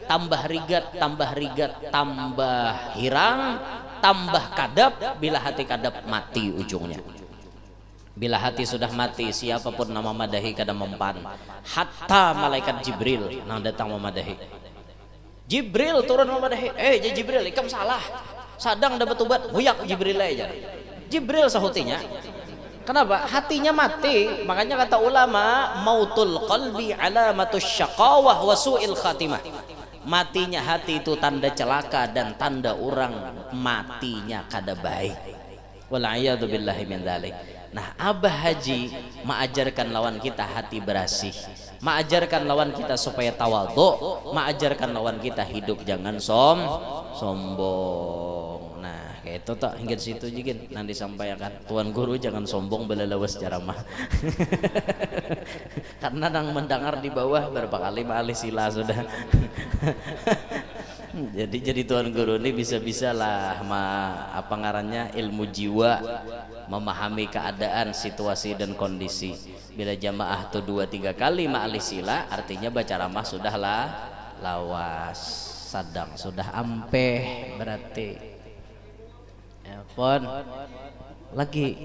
tambah rigat, tambah rigat, tambah hirang, tambah kadap. Bila hati kadap mati ujungnya. Bila hati sudah mati, siapapun nama madahi kada mempan. Hatta malaikat Jibril nang datang memadahi. Jibril turun memadahi. Jibril, ikam salah. Sadang dapat obat, huyak Jibril aja. Jibril sahutinya. Kenapa? Hatinya mati. Makanya kata ulama, mautul qalbi alamatus syaqawah wa su'il khatimah. Matinya hati itu tanda celaka dan tanda orang matinya kada baik. Wal'iyadu billahi min dzalik. Nah, Abah Haji mengajarkan lawan kita hati bersih, mengajarkan lawan kita supaya tawadhu, mengajarkan lawan kita hidup jangan sombong. Nah, kayak itu tak hingga situ juga nanti disampaikan tuan guru jangan sombong belalawas ceramah karena nang mendengar di bawah berapa kali ma'alih sila sudah jadi tuan guru ini bisa-bisa lah apa ngarannya ilmu jiwa memahami keadaan situasi dan kondisi. Bila jamaah tuh 2-3 kali ma'alih sila artinya baca ramah sudahlah lawas sadang sudah ampeh berarti pon lagi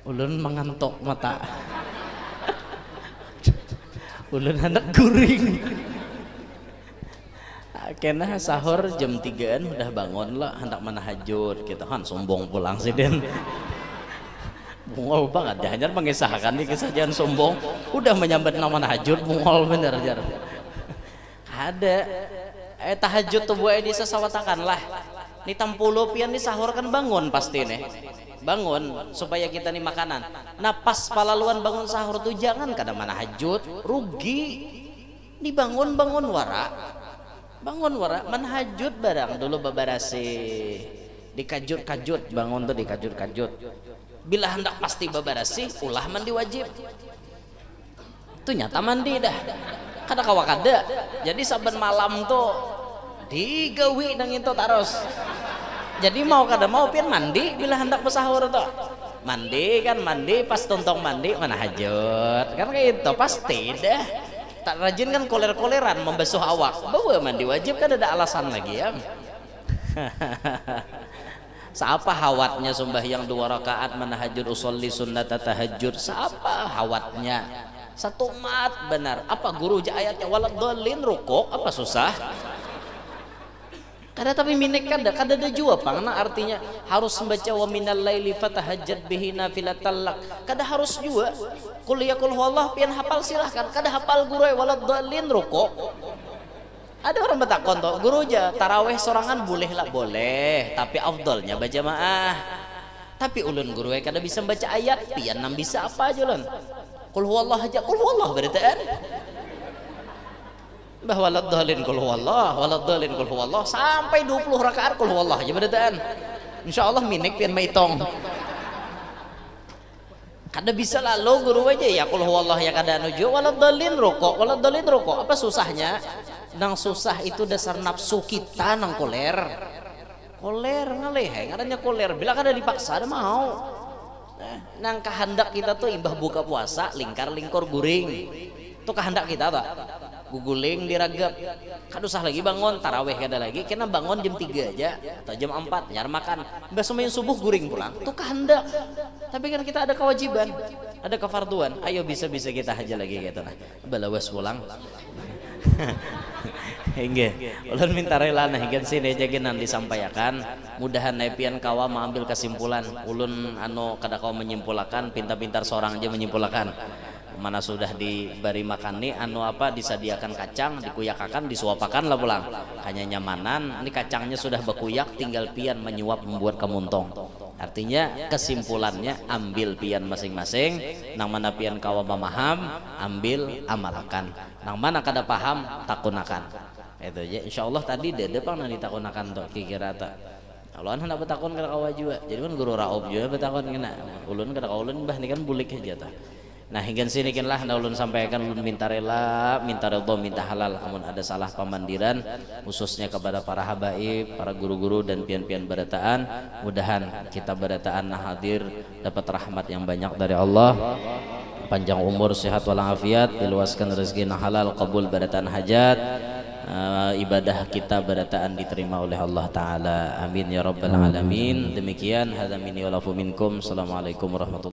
ulun mengantuk mata ulun anak guring kena sahur jam 3an udah bangun lah hendak menahajud kita kan sombong pulang sih den bungol banget ya hanya mengisahkan nih kesajian sombong udah menyambat nama menahajud bungol bener jar ada tahajud tuh buat di sesawatakan lah ini tampulo pian nih sahur kan bangun pasti nih bangun supaya kita nih makanan. Nah pas palaluan bangun sahur tuh jangan kadang menahajud rugi dibangun bangun wara menhajud barang dulu babarasi dikajut-kajut bangun tuh dikajut-kajut bila hendak pasti babarasi ulah mandi wajib tuh nyata mandi dah kada kawakada jadi saben malam tuh digawi nang itu taros jadi mau kada mau pian mandi bila hendak bersahur tuh mandi pas tontong mandi menhajud kan kayak itu pasti dah tak rajin kan koler-koleran membasuh awak bawa mandi wajib kan ada alasan lagi ya siapa hawatnya sembahyang 2 rakaat menahajud usolli sunnat tahajud siapa hawatnya satu mat benar apa guru ayatnya waladhdallin rukuk apa susah kada tapi minek kada ada jua pangna artinya harus membaca wa minal laili fatahajjat bihi nafilatal lak kada harus jua qul ya qul huwallah pian hafal silahkan kada hafal guru waladhdallin rukuk ada orang bertakon toh guru aja taraweh sorangan boleh lah boleh tapi afdalnya berjamaah tapi ulun guru kada bisa baca ayat pian nam bisa apa aja ulun qul huwallah aja qul huwallah beritaan bahwa waladhdallin qul huwallah sampai 20 rakaat qul huwallah aja beritaan insyaallah minik pian maitong kada bisa lalu guru aja ya qul huwallah ya kada nuju waladhdallin rukuk apa susahnya nang susah itu dasar nafsu kita nang koler ngaleh ngaranya koler bila kada dipaksa ada mau nang kehendak kita tuh imbah buka puasa lingkar-lingkor guring itu kehendak kita tuh guguling diragap kadusah lagi bangun taraweh kada lagi kena bangun jam 3 aja atau jam 4 nyar makan besok main subuh guring pulang itu kehendak tapi kan kita ada kewajiban ada kefarduan ayo bisa-bisa kita aja lagi gitu nah balawas pulang hingga ulun minta rela nah hingga sini aja nanti disampaikan mudahan nepian kawa mengambil kesimpulan ulun kada kawa menyimpulkan pintar-pintar seorang aja menyimpulkan mana sudah diberi makan nih disediakan kacang dikuyakakan disuapakan lah pulang hanya nyamanan ini kacangnya sudah bekuyak tinggal pian menyuap membuat kemuntong artinya kesimpulannya ambil pian masing-masing nang mana pian kawa memaham ambil amalkan nang mana kada paham takunakan itu aja insyaallah tadi dede pang nanti takunakan tuh kira tak kalau hendak betakun kada kawa juga jadi kan guru raob juga betakun kena ulun kada kawa ulun bah ini kan bulik aja ta. Nah hingga sini lah ulun sampaikan ulun minta rela minta redha minta halal amun ada salah pamandiran khususnya kepada para habaib para guru-guru dan pian-pian barataan mudahan kita barataan hadir dapat rahmat yang banyak dari Allah panjang umur sehat walafiat diluaskan rezeki halal qabul barataan hajat ibadah kita barataan diterima oleh Allah Ta'ala amin ya rabbal alamin demikian hadza minni wa lakum minkum assalamualaikum warahmatullahi